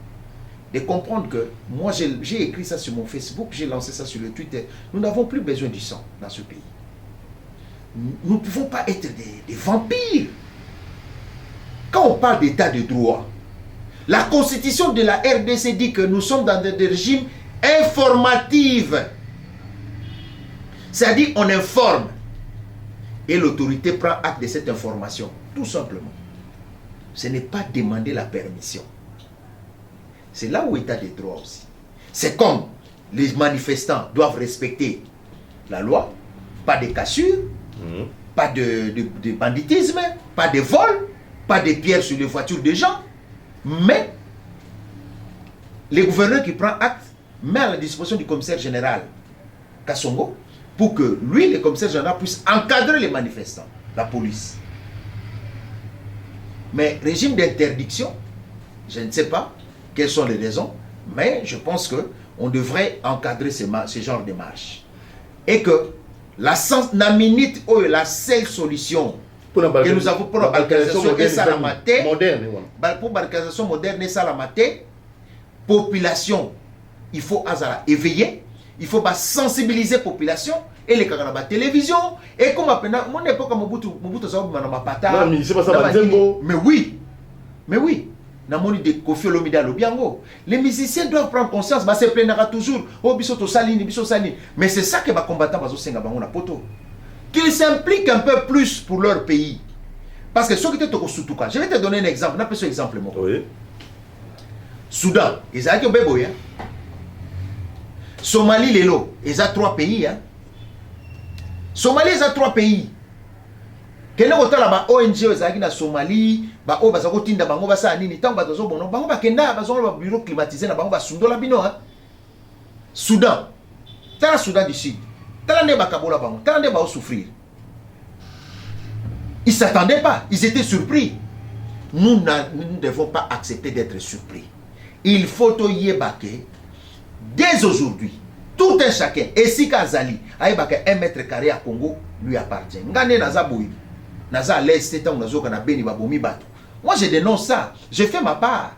de comprendre que moi j'ai écrit ça sur mon Facebook, j'ai lancé ça sur le Twitter. Nous n'avons plus besoin du sang dans ce pays. Nous ne pouvons pas être des vampires. Quand on parle d'état de droit, la constitution de la RDC dit que nous sommes dans des régimes informatifs. C'est-à-dire on informe et l'autorité prend acte de cette information, tout simplement. Ce n'est pas demander la permission. C'est là où l'état des droits aussi. C'est comme les manifestants doivent respecter la loi, pas de cassures, pas de banditisme, pas de vol, pas de pierres sur les voitures des gens, mais le gouverneur qui prend acte met à la disposition du commissaire général Kassongo pour que lui, le commissaire général, puisse encadrer les manifestants, la police. Mais régime d'interdiction, je ne sais pas quelles sont les raisons, mais je pense qu'on devrait encadrer ce genre de marche. Et que la seule solution que nous avons pour la balkanisation moderne, pour la balkanisation moderne, c'est la population, il faut éveiller, il faut sensibiliser la population, et les camarades la télévision, et comme à mon époque, mais oui. Les musiciens doivent prendre conscience, se plaindra toujours. Mais c'est ça que les combattants qu'ils s'impliquent un peu plus pour leur pays. Parce que ceux qui étaient au Soutouka, je vais te donner un exemple. On appelle ce exemple. Oui. Soudan, ils ont un bébé. Somalie, Lelo, ils ont 3 pays. Somalie, ils ont 3 pays. Kena kotala ba ONG ezaki na Somalie, ba o bazako tinda bango basa nini tango bazo bono bango bakenda bazo ba bureau climatisé na bango basundola bino Soudan. Tala Soudan du Sud. Tala ne bakabola bango, tala ne ba souffrir. Ils s'attendaient pas, ils étaient surpris. Nous ne devons pas accepter d'être surpris. Il faut yebake dès aujourd'hui. Tout un chacun, et si Kazali, aïbake 1 mètre carré à Congo lui appartient. Ngane nazaboui. Moi je dénonce ça, je fais ma part.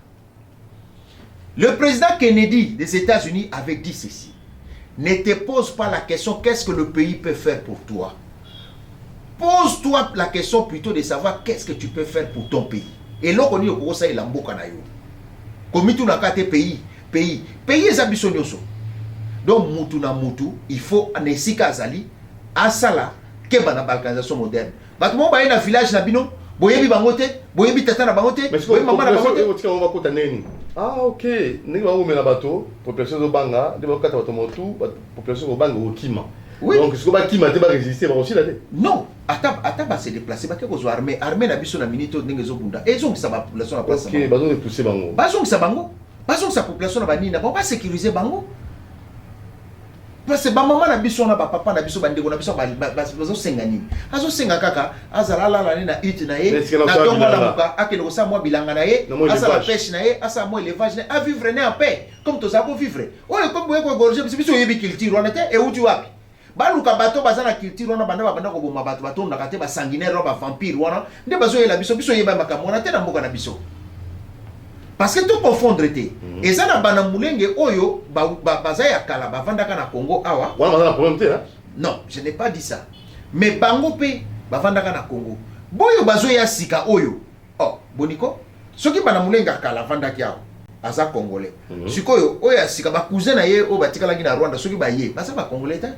Le président Kennedy des États-Unis avait dit ceci: ne te pose pas la question qu'est-ce que le pays peut faire pour toi. Pose-toi la question plutôt de savoir qu'est-ce que tu peux faire pour ton pays. Et là on dit au ça il a mboka na yo. Comme tout na kate pays ezabisonyoso. Donc mutu na mutu, il faut anesika azali asala keba na balkanisation moderne. Batmo ba na village na bino, boyebi bangote, boyebi tata na bangote, boyebi mama na bangote. On va kota neni. Ah OK, ni ba o mena bato, population zo banga, de ba kata bato motu, population zo banga okima. Oui. Donc, ce qui m'a résisté, va aussi l'aller. Non, Ataba s'est déplacé, parce que l'armée, armée n'a pas minute de bunda. Et ils ont sa population à place. Ok, ils ont repoussé Bango. Bazong sa bango. Bazong sa population na banina, on va sécuriser bango. Parce que maman na biso na papa na biso bandeko na biso bazo senga nini. Azo senga kaka, azala la na it na ye. Na dongo la muka, akelo sa moi bilanga na ye, asa la pêche na ye, asa moi élevage na, à vivre né en paix, comme tous ako vivre. Oyo comme boye ko gorger biso yebi culture on était et où tu wapi. Baluka bato bazana culture wana banda ko boma bato bato na kate ba sanguinaire ba vampire wana, nde bazo yela biso yeba makambo na te na mboka na biso. Parce que tout confondre été. Et ça na bana mulenge oyo baza ya kala bavandaka na Congo awa. Wana bazana problème te hein? Non, je n'ai pas dit ça. Mais bango pe bavandaka na Congo. Boyo bazo ya sika oyo. Oh, boniko. Soki bana mulenge kala vandaki awa. Aza congolais. Sikoyo oyo ya sika ba cousin na ye o batikala na Rwanda soki ba ye. Baza ba congolais ta.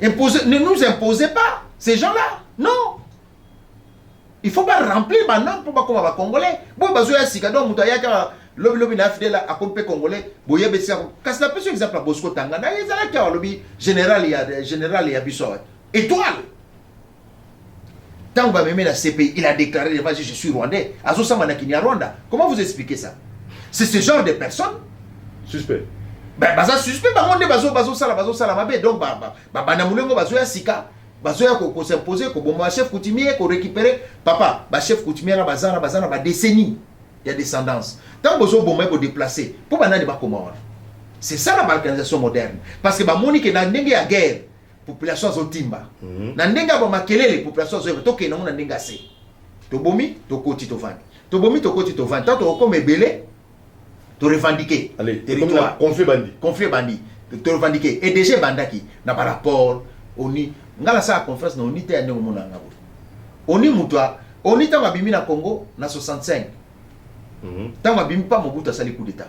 Imposez, ne nous imposez pas ces gens-là. Non. Il faut pas remplir maintenant pour pas comme va congolais. Bon bazo ya sika donc muto ya ka lobby na fidèle à compé congolais. Boye be sika. Parce que la personne exemple Bosco Tangana, il a ka lobby général il y a biso. Étoile. Tant va même la CPI, il a déclaré devant je suis rwandais. Azo sama na Kenya Rwanda. Comment vous expliquez ça? C'est ce genre de personnes suspect. Ben baza suspect ba monde bazo sala mabe donc bana mulengo bazo ya sika. Bazo ya ko s'imposer ko bomba chef coutumier ko récupérer papa ba chef coutumier na bazana ba décennie il y a descendance tant bozo bomba ko déplacer pour bana de ba comment c'est ça la balkanisation moderne parce que ba moni que na ndenge ya guerre population zo timba na ndenge ba makelele population zo to ke na ndenge se to bomi to koti to vandi to bomi to koti to vandi tant to comme belé to revendiquer allez territoire conflit bandi to revendiquer et déjà bandaki na par rapport oni ngala sa conférence na unité ya ndenge mona ngabo oni mutwa oni tanga bimi na Congo na 65 tanga bimi pa Mobutu asali coup d'état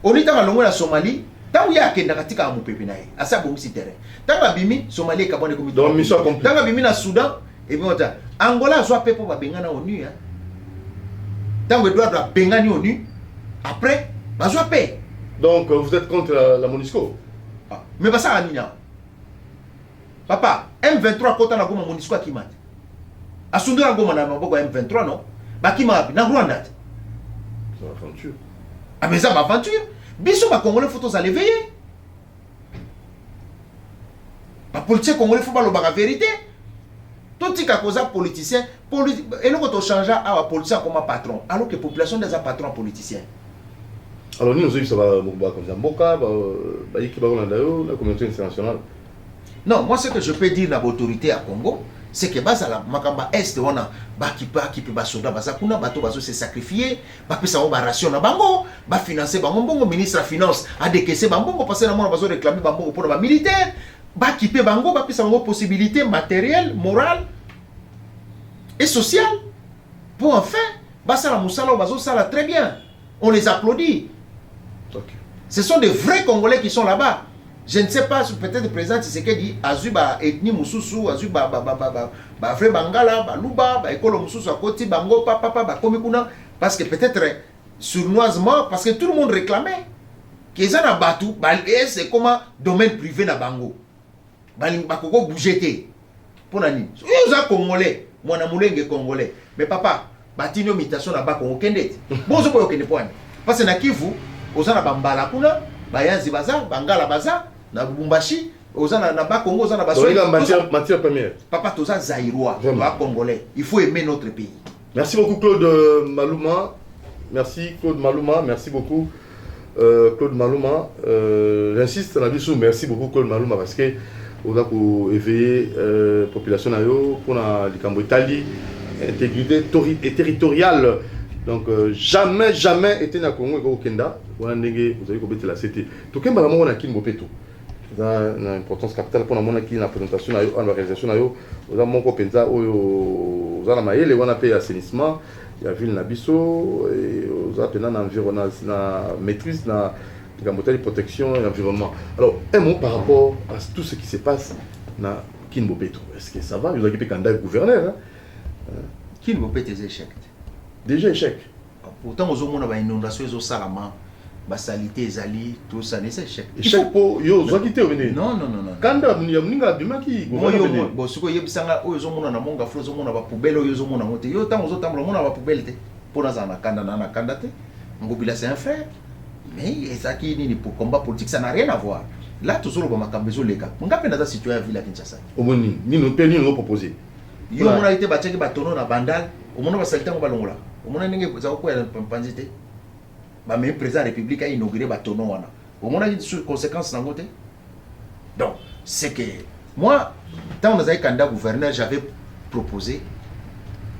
oni tanga longo na Somalie tanga ya kenda katika amupepe naye asa bongisi terrain tanga bimi Somalie kabone komito donc mission accomplie tanga bimi na Soudan et bien ota Angola zo pepo ba bengana ONU hein tanga doit bengani ONU après ba zo paix donc vous êtes contre la MONUSCO mais ba ça nina papa M23 kota na goma MONUSCO akimata asundura goma na maboko M23 non bakima na Rwanda c'est aventure mais ça aventure biso ba congolais faut tous aller veiller ba politicien congolais faut ba lo ba vérité tout tika koza politicien et le to changea à politicien comme patron alors que population des patrons politiciens alors nous ça va comme ça mboka ba yikiba Rwanda yo la communauté internationale. Non, moi ce que je peux dire à l'autorité à Congo, c'est que bazala makamba est on a qui peut soda bazakuna bato bazo se sacrifier, ba pesa ba ration na bango, ba financer bango bongo ministre de finance a décaissé bango parce que na mona bazo réclamer bango pour ba militaire, ba kiper bango ba pesa bango possibilité matérielle, morale et sociale pour enfin basala musala bazo sala très bien. On les applaudit. Okay. Ce sont des vrais Congolais qui sont là-bas. Je ne sais pas, peut-être le président Tshisekedi Azuba ethnie mususu, Azuba vrai Bangala, Luba, école mususu à côté Bango, papa, komikuna, parce que peut-être sournoisement, parce que tout le monde réclamait qu'ils en a battu, c'est comme un domaine privé na Bango. Bakoko bougeté. Pour nani. Ils sont Congolais, moi na mulenge Congolais. Mais papa, batino imitation na ba Congo kendet. Bon, je peux kende point. Parce que na Kivu, aux ana bambala kuna, bayanzi baza, bangala baza. Na Lubumbashi, ozana na ba Congo, ozana ba matière première. Papa toza zaïrois, ba congolais. Il faut aimer notre pays. Merci beaucoup Claude Malouma. Merci Claude Malouma, merci beaucoup Claude Malouma. J'insiste na biso, merci beaucoup Claude Malouma parce que on a pour éveiller population na yo pour na likambo Italie, intégrité territoriale. Donc jamais été na Congo au Kenda, wana ndenge vous avez kobete la CT. To kemba la mona kin bopeto. Dans l'importance capitale pour la mona kin la présentation na yo, en organisation na yo, vous avez mon penza oyo za na mayele wana pe assainissement, ya ville na biso et vous avez na environnement na maîtrise na la protection et l'environnement. Alors un mot par rapport à tout ce qui se passe na kin bopeto. Est-ce que ça va? Vous avez candidat gouverneur hein? Kin bopeto des échecs. Déjà échec. Pourtant, aux hommes, on a une inondation, ils ont salama. basalité ezali tout ça n'est échec. Échec pour yo zo quitté venir. Non non non non. Quand ya mninga bimaki moi yo bo siko yebisanga oyo zo mona na monga flo zo mona ba poubelle oyo zo mona mote yo tango zo tambola mona ba poubelle te. Pour dans na kanda te. Ngobila c'est un frère. Mais ça qui ni pour combat politique ça n'a rien à voir. Là toujours ba makambezo leka. Ngape na za citoyen ville à Kinshasa. Omoni ni no pe ni no proposer. Yo mona été ba tcheki ba tono na bandal, omona ba salita ngo balongola. Omona ndenge za ko ya panzité. Bah, mais le président de la République a inauguré Batono. Au moins, il y a des conséquences dans le côté. Donc, c'est que moi, quand on a candidat gouverneur, j'avais proposé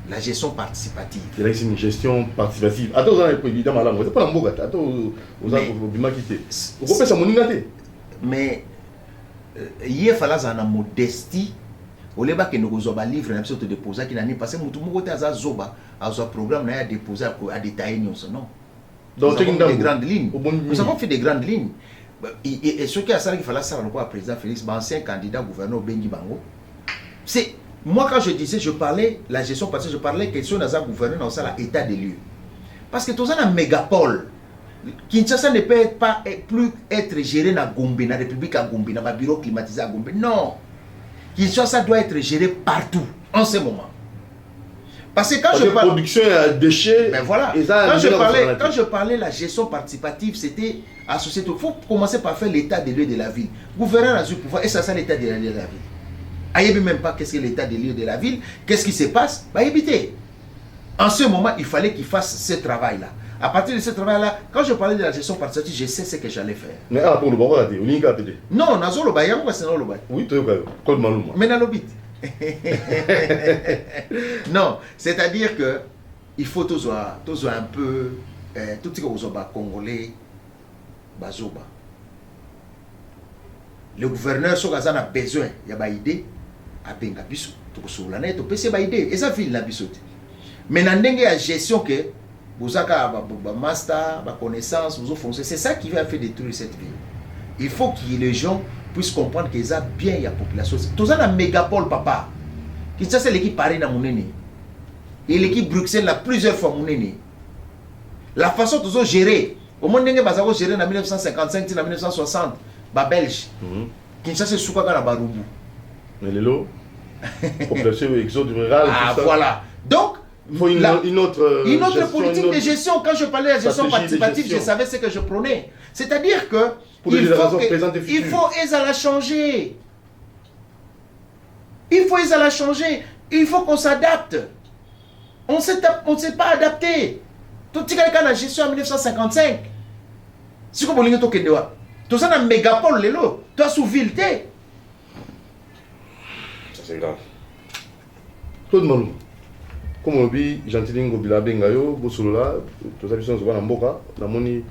la gestion participative. Il y a une gestion participative. Attends, vous avez évidemment là, c'est pas un beau gâteau. Attends, vous avez bien quitté. Vous comprenez ça, mon ingénieur. Mais il fallait une modestie. Au lieu que nous avons un livre, nous avons déposé qui n'a pas passé. Nous avons un programme à déposer à détailler. Non. Donc, nous avons fait des grandes lignes. Nous avons fait des grandes lignes. Et ce qui a ça, il fallait savoir le président Félix, ancien candidat gouverneur Bengi Bango. C'est moi quand je disais, je parlais la gestion parce que je parlais question d'un gouverneur dans ça l'état des lieux. Parce que tout ça, un mégapole. Kinshasa ne peut pas plus être géré dans Gombe, dans la République à Gombe, dans le bureau climatisé à Gombe. Non. Kinshasa doit être géré partout en ce moment. Parce que quand je parlais production à déchets, ben voilà. Quand je parlais la gestion participative, c'était associé. Il faut commencer par faire l'état des lieux de la ville. Gouverneur a du pouvoir et ça c'est l'état des lieux de la ville. Aïe même pas qu'est-ce que l'état des lieux de la ville, qu'est-ce qui se passe, bah éviter. En ce moment, il fallait qu'il fasse ce travail-là. À partir de ce travail-là, quand je parlais de la gestion participative, je sais ce que j'allais faire. Mais pour le bon côté, on y a pété. Non, nazolo ba yango c'est non le ba. Oui, tu es comme Malouma. Mais dans l'obit. Non, c'est-à-dire que il faut tous un peu tout ce que vous avez congolais bazoba. Le gouverneur sur a besoin, il y a une idée à benga biso to sur la net, to pese ba idée et ça ville la biso. Mais dans ndenge ya gestion que vous avez ba master, ba connaissance, vous foncez, c'est ça qui va faire détruire cette ville. Il faut que les gens puissent comprendre qu'ils ont bien la population. Tout ça dans mégapole papa. Qui ça c'est l'équipe Paris dans mon nez. Et l'équipe Bruxelles a plusieurs fois mon nez. La façon dont ils gérer. Au monde n'engage pas à gérer en 1955 en 1960. Ba Belge. Qui ça c'est souka dans la Baroubou. Mais les lots. Population exode rural. Ah voilà. Donc il faut une autre gestion, politique de gestion. Quand je parlais de la gestion participative, je savais ce que je prenais. C'est-à-dire que il faut la changer. Il faut la changer. Il faut qu'on s'adapte. On ne s'est pas adapté. Tout ce qui est la gestion en 1955. Si vous voulez tout ça dans le mégapole, toi sous ville. Ça c'est grave. Tout le monde. Comme on dit, Gentilin Bila Bengayo, Bosolola, tout ça, ils sont en Mboka, la monnaie,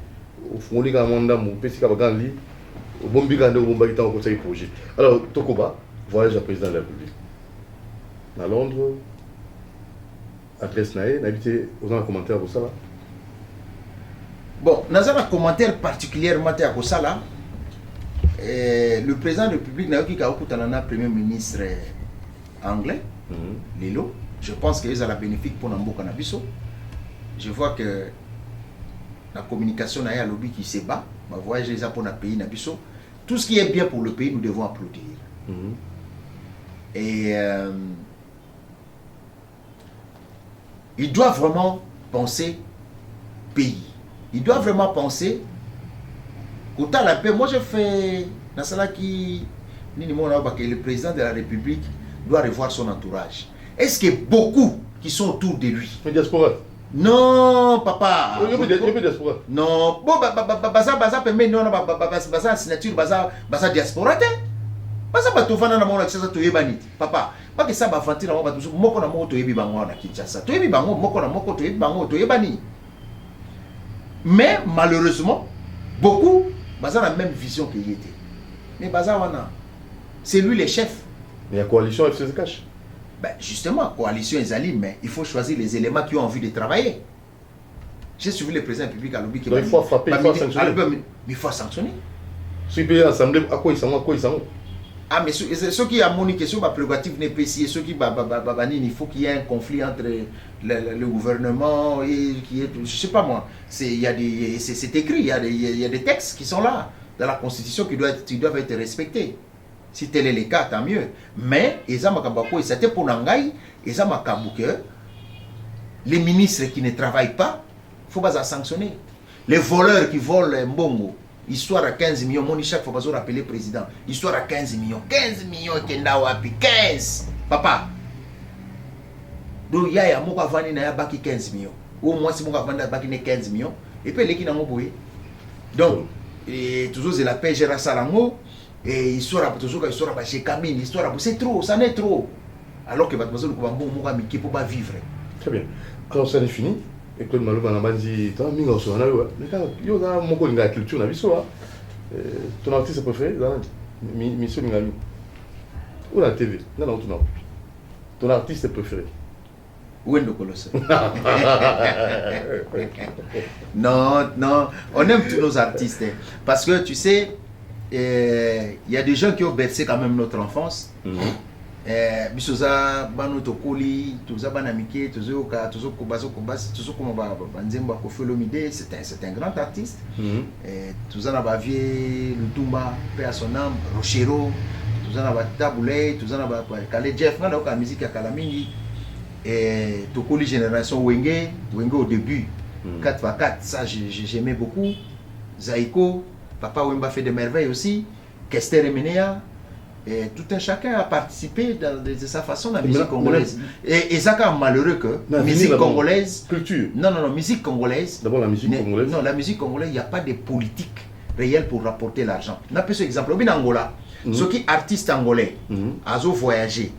au fond, les gars, mon petit Kabagandi, au bon bigande, au bon baguette au conseil projet. Alors, Tokoba, voyage à président de la République. À Londres, adresse Naé, n'habitez aux gens commentaires pour ça là. Bon, dans un commentaire particulièrement à ça là, le président de la République n'a eu qu'un premier ministre anglais, Lilo. Je pense qu'ils ont la bénéfique pour Nambo Canabiso. Je vois que la communication a un lobby qui se bat. Ma voyage les pour notre pays Nabiso. Tout ce qui est bien pour le pays, nous devons applaudir. Et il doit vraiment penser pays. Il doit vraiment penser autant la paix. Moi, je fais dans cela qui le président de la République doit revoir son entourage. Est-ce que beaucoup qui sont autour de lui? Mais diaspora. Non, papa. Il y a diaspora. Non, bon, baza permet non, baza signature, baza diaspora. Baza batofana na mona Kinshasa toyebani. Papa, pas que ça va fantir na mona moko na moko toyebi bango na Kinshasa. Toyebi bango moko na moko toyebi bango toyebani. Mais malheureusement, beaucoup baza la même vision qu'il était. Mais baza wana, c'est lui le chef. Mais la coalition elle se cache. Ben justement, coalition Ezali, mais il faut choisir les éléments qui ont envie de travailler. J'ai suivi le président public à l'objet qui il faut frapper, il faut sanctionner. Il faut sanctionner. Si il peut assembler, à quoi ils sont? Ah, mais ceux qui ont une question, prérogative n'est pas ici, ceux qui il faut qu'il y ait un conflit entre le gouvernement et qui est, je sais pas moi, c'est écrit, il y a des textes qui sont là dans la constitution qui doivent être respectés. Si tel est le cas, tant mieux. Mais, c'était pour Nangaï, les ministres qui ne travaillent pas, il faut pas sanctionner. Les voleurs qui volent un bongo, histoire à 15 millions, mon chaque fois, je rappeler le président. Histoire à 15 millions. 15 millions, 15. Papa. Donc, il y a un mot qui va 15 millions. Au moins, si mon va 15 millions. Et puis, les qui n'ont pas. Donc, toujours, c'est la paix, Gérard Salango. Et histoire, toujours, histoire, chez Camille, histoire, c'est trop, ça n'est trop. Alors que votre maison, le bon mot, qui peut pas vivre. Très bien. Alors, ça n'est fini. Et Claude Malou va dit, tu as mis en soi, il y a mon collègue de la culture, on a vu ça. Ton artiste préféré, Mission Mingami. Ou la TV, non, ton artiste préféré. Où est le colosse? Non, on aime tous nos artistes. Parce que tu sais, il y a des gens qui ont bercé quand même notre enfance. Bisoza bano tokoli tuza banamike tuzo kobazo banzemba Kofiolomide, c'est un grand artiste. Tuza na bavie Lutumba paix à son âme, Rochero, tuza na Taboulay, tuza na Kale Jeff na la musique ya Kalamingi et tokoli génération Wenge au début 4x4, ça j'aimais beaucoup. Zaiko, Papa Wemba fait des merveilles aussi, Kester Emenea. Et tout un chacun a participé de sa façon dans la musique congolaise. Et ça quand malheureux que la musique congolaise. Culture. Non, musique congolaise. D'abord la musique congolaise. Non, la musique congolaise, il n'y a pas de politique réelle pour rapporter l'argent. On a pris ce exemple. En Angola, ceux qui artistes angolais, ont voyagé.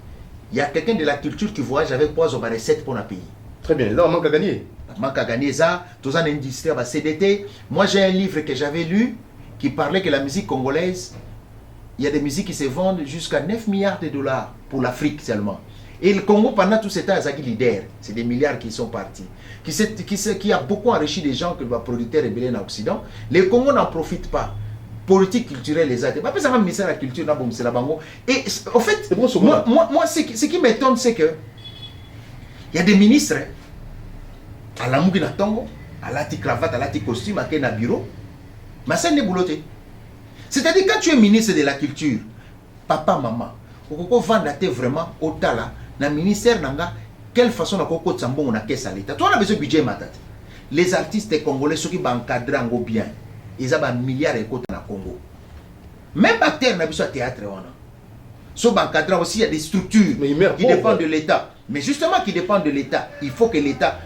Il y a quelqu'un de la culture qui voyage avec quoi ils recettes pour un pays. Très bien, là on manque à gagner. Manque à gagner ça, tous en industrie, CDT. Moi j'ai un livre que j'avais lu qui parlait que la musique congolaise. Il y a des musiques qui se vendent jusqu'à 9 milliards de dollars pour l'Afrique seulement. Et le Congo, pendant tout ce temps, c'est leader. C'est des milliards qui sont partis. Qui a beaucoup enrichi les gens que le producteur est belé en Occident. Le Congo n'en profite pas. Politique culturelle, les arts. Ça va ministère de la culture, c'est la bango. Et en fait, moi ce qui m'étonne, c'est que il y a des ministres, à la Mougina Tongo, à la cravate, à la costume, à la bureau, mais ça n'est bouloté. C'est-à-dire, quand tu es ministre de la culture, papa, maman, tu peux vendre vraiment au tala, dans le ministère, quelle façon tu peux vendre la caisse à l'État. Tu as besoin de budget, matat. Les artistes congolais, ceux qui vont encadrer bien, ils ont un milliard de côtes dans le Congo. Même acteurs, ils ont un théâtre. Ceux qui encadrent aussi, il y a des structures qui dépendent de l'État. Mais justement, qui dépendent de l'État, il faut que l'État.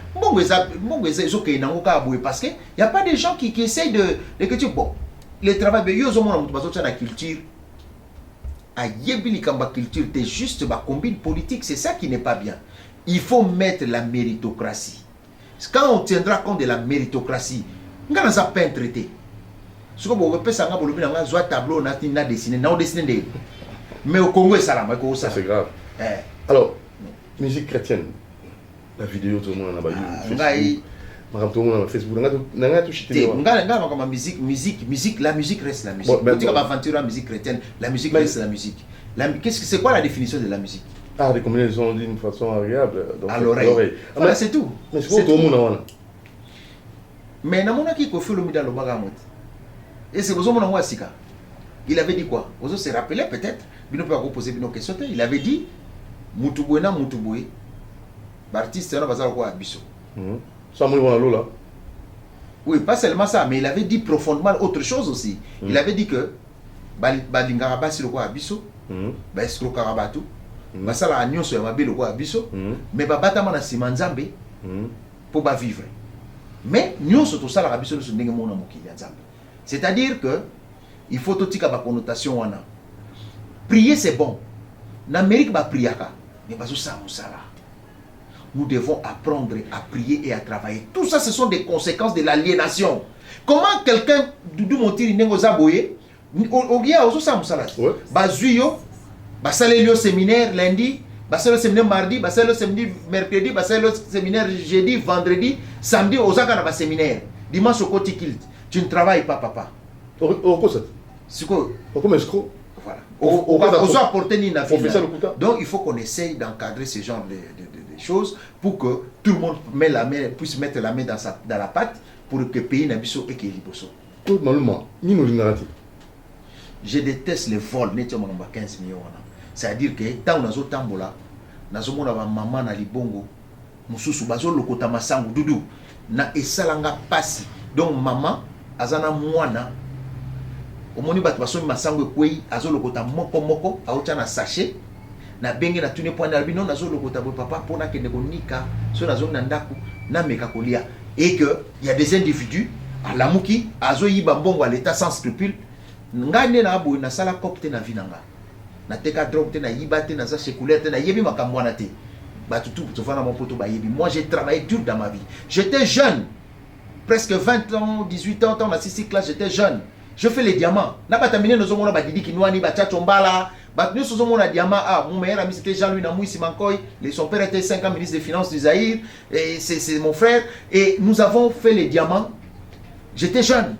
Parce qu'il n'y a pas de gens qui essayent de dire, bon. Le travail de la culture, à Yebilikamba culture, c'est juste ma combine politique, c'est ça qui n'est pas bien. Il faut mettre la méritocratie. Quand on tiendra compte de la méritocratie, on ne va pas traiter. Ce que vous pouvez faire, c'est que un tableau, on a dessiné. Mais au Congo, c'est grave. Alors, musique chrétienne, la vidéo, tout le monde en a vu. Facebook, la musique reste la musique. La musique chrétienne, la musique reste la musique. C'est quoi la définition de la musique? Ah, des combinaisons d'une façon agréable à l'oreille. Voilà, c'est tout. Mais c'est tout le monde. Mais dans mon qui fait le dans le bagamot. Et c'est besoin de Sika. Il avait dit quoi? Vous se rappelez peut-être. Il peut poser une question. Il avait dit Moutoubouena Moutouboui. L'artiste n'a pas quoi à Bisso. Oui, pas seulement ça, mais il avait dit profondément autre chose aussi. Il avait dit que Balingaraba c'est le roi Abisso, Baskro Karabatu, Basala Agnon sur Mabé le roi Abisso, mais Babatama na Simanzambe pour vivre. Mais nous surtout ça la Abisso sur Nengemona Mokiyanzambe. C'est-à-dire que il faut tout la connotation wana. Prier c'est bon. N'Amérique va prier mais pas ça là. Nous devons apprendre à prier et à travailler. Tout ça, ce sont des conséquences de l'aliénation. Comment quelqu'un, Doudou Montiri, Nengozaboye, Ogia, Oso Samusalas, Bazuyo, Basalelio séminaire lundi, Basalo séminaire mardi, Basalo séminaire mercredi, Basalo séminaire jeudi, vendredi, samedi, Osaka na séminaire. Dimanche au côté kilt. Tu ne travailles pas, papa. Au quoi ça? C'est quoi? Au quoi escroc? Voilà. Au apporter ni na vie. Donc il faut qu'on essaye d'encadrer ce genre de choses pour que tout le monde puisse mettre la main dans la pâte pour que le pays n'ait pas de Je déteste les vols, 15 millions. C'est-à-dire que tant on a zo tambola, nazo mona ba maman na libongo, mususu bazo lokota masangu dudu na esalanga pasi. Donc maman azana mwana omoni bato basomi masango ekwei azo lokota moko aotia na sachet na benge na tune point albino nazo lokota bo papa pona kende konika so nazo na ndaku na meka kolia et que il y a des individus à lamuki azo yiba mbongo à l'état sans scrupule ngane na abo na sala copte na vinanga na teka drop te na yiba te na za séculaire te na yebi makambo wana te bato tout to fana mon poto ba yebi. Moi j'ai travaillé dur dans ma vie, j'étais jeune, presque 20 ans 18 ans dans la 6e classe, j'étais jeune. Je fais les diamants. Na batamine nos omona ba didi kinwani ba tchachombala. Ba nous sommes on a diamant. Ah, mon meilleur ami c'était Jean-Louis Namouissi Mankoy. Son père était 5 ans ministre des Finances du Zaïre. Et c'est mon frère. Et nous avons fait les diamants. J'étais jeune.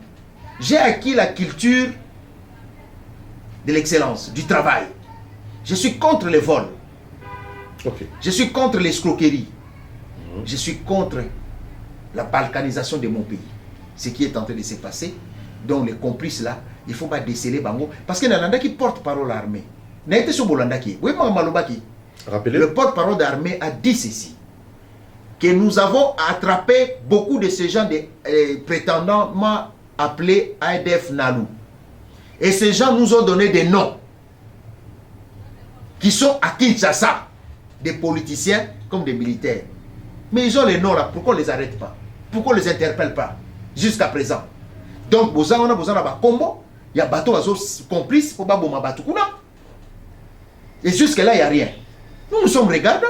J'ai acquis la culture de l'excellence, du travail. Je suis contre les vols. Okay. Je suis contre l'escroquerie. Je suis contre la balkanisation de mon pays. Ce qui est en train de se passer. Donc les complices là, il ne faut pas déceler Bango. Parce que Nalanda qui porte-parole armée. N'a sur Bolanda qui. Oui, le porte-parole d'armée a dit ceci. Que nous avons attrapé beaucoup de ces gens prétendument appelés ADF Nalou. Et ces gens nous ont donné des noms. Qui sont à Kinshasa. Des politiciens comme des militaires. Mais ils ont les noms là. Pourquoi on ne les arrête pas? Pourquoi on ne les interpelle pas? Jusqu'à présent. Donc, on a besoin d'un combo. Il y a bateau complice pour Baboma Batukuna. Et jusque-là, il n'y a rien. Nous sommes regardants.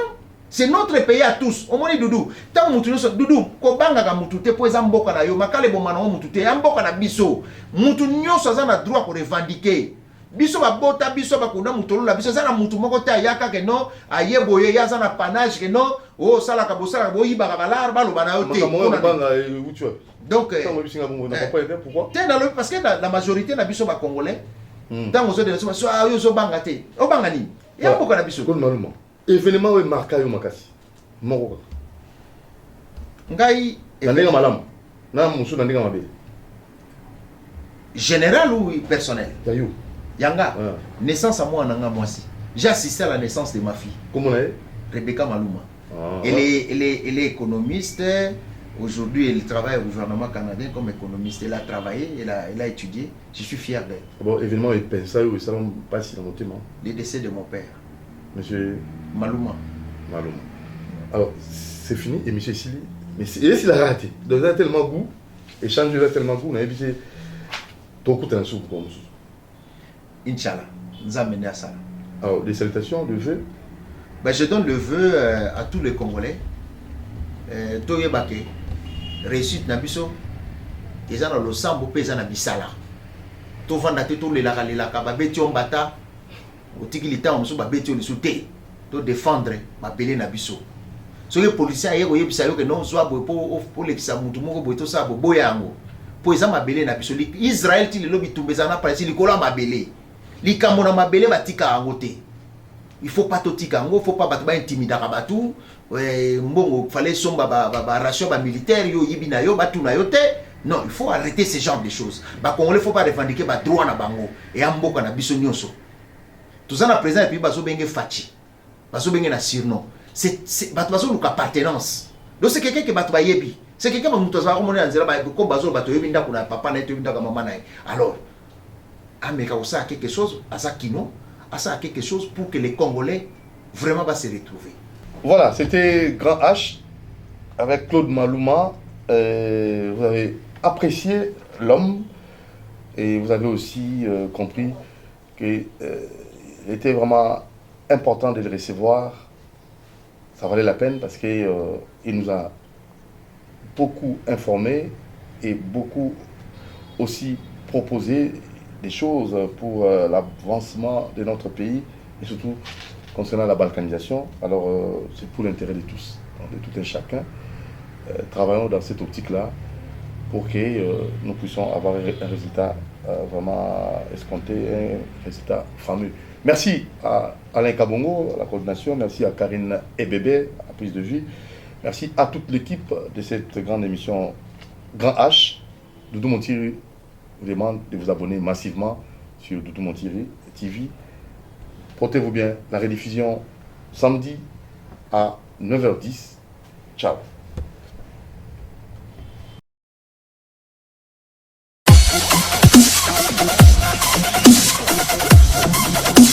C'est notre pays à tous. Au moins, Doudou. Tant que nous Doudou, Kobanga ka mutute, pour Zamboka na yo, Makale Bomano mutute, Amboka na biso. Mutu nyo soza na droit pour revendiquer. Biso ba bota, biso ba kuna mutolo la biso zana mutu moko te ayaka ke no, ayeboye ya zana panage ke no, o sala ka bosala boyi ba balar ba lo bana yo te. Donc, pourquoi? Parce que la majorité n'a pas congolais. Dans les autres, ils sont bangatés. Au bangani. Il y a beaucoup d'habitude. Événement est marqué au Makassi. Moko. Ngai. Nandinga malam. Na musu nandinga mabe. Général ou personnel? Yayou. Yanga. Naissance à moi nanga moi si. J'ai assisté à la naissance de ma fille. Comment on est? Rebecca Maluma. Elle est économiste. Aujourd'hui, elle travaille au gouvernement canadien comme économiste. Elle a travaillé, elle a étudié. Je suis fier d'elle. Bon, évidemment, il pense ça, ça ne pas si dans mon thème. Le décès de mon père. Monsieur Maluma. Maluma. Alors, c'est fini. Et monsieur Sili, mais il a raté. Donc, il a tellement goût. Échange, il a tellement goût. On a évité. Ton coup, tu as un sou pour nous. Inch'Allah. Nous amener à ça. Alors, des salutations, le vœu. Ben, je donne le vœu à tous les Congolais. Toye Baké. Réussite na biso eza na losambo pe eza na bisala to vanda te to lelaka ba beti ombata otiki lita muso ba beti olisu te to défendre ba belé na biso so les policiers ayeko yebisa yo ke non zwa bo po lekisa mutu moko bo to sa bo boyango po eza mabele na biso Israël ti lelo bitumbeza na palesi likola mabele likambo na mabele batika yango te. Il faut pas totika ngo, faut pas battre intimider kabatu. Mbongo fallait somba ba ration ba militaire yo yibina yo batu na yo te. Non, il faut arrêter ce genre de choses. Ba Congolais faut pas revendiquer ba droit na bango et amboka na biso nyonso. Tout ça na présent et puis bazo benge fachi. Bazo benge na surnom. C'est bato bazo luka appartenance. Donc c'est quelqu'un qui bato ba yebi. C'est quelqu'un qui muto za ko mona nzela ba ko bazo bato yebi ndako na papa na yebi ndako maman na. Alors ameka osa quelque chose asa kino à ça quelque chose pour que les Congolais vraiment va se retrouver. Voilà, c'était Grand H avec Claude Maluma. Vous avez apprécié l'homme et vous avez aussi compris qu'il était vraiment important de le recevoir. Ça valait la peine parce qu'il nous a beaucoup informé et beaucoup aussi proposé des choses pour l'avancement de notre pays et surtout concernant la balkanisation. Alors c'est pour l'intérêt de tous, de tout un chacun. Travaillons dans cette optique-là pour que nous puissions avoir un résultat vraiment escompter un résultat fameux. Merci à Alain Kabongo, à la coordination. Merci à Karine Ebebe, à la prise de vue. Merci à toute l'équipe de cette grande émission Grand H. Doudou Montiri vous demande de vous abonner massivement sur Doudou Montiri TV. Portez-vous bien. La rediffusion samedi à 9h10. Ciao.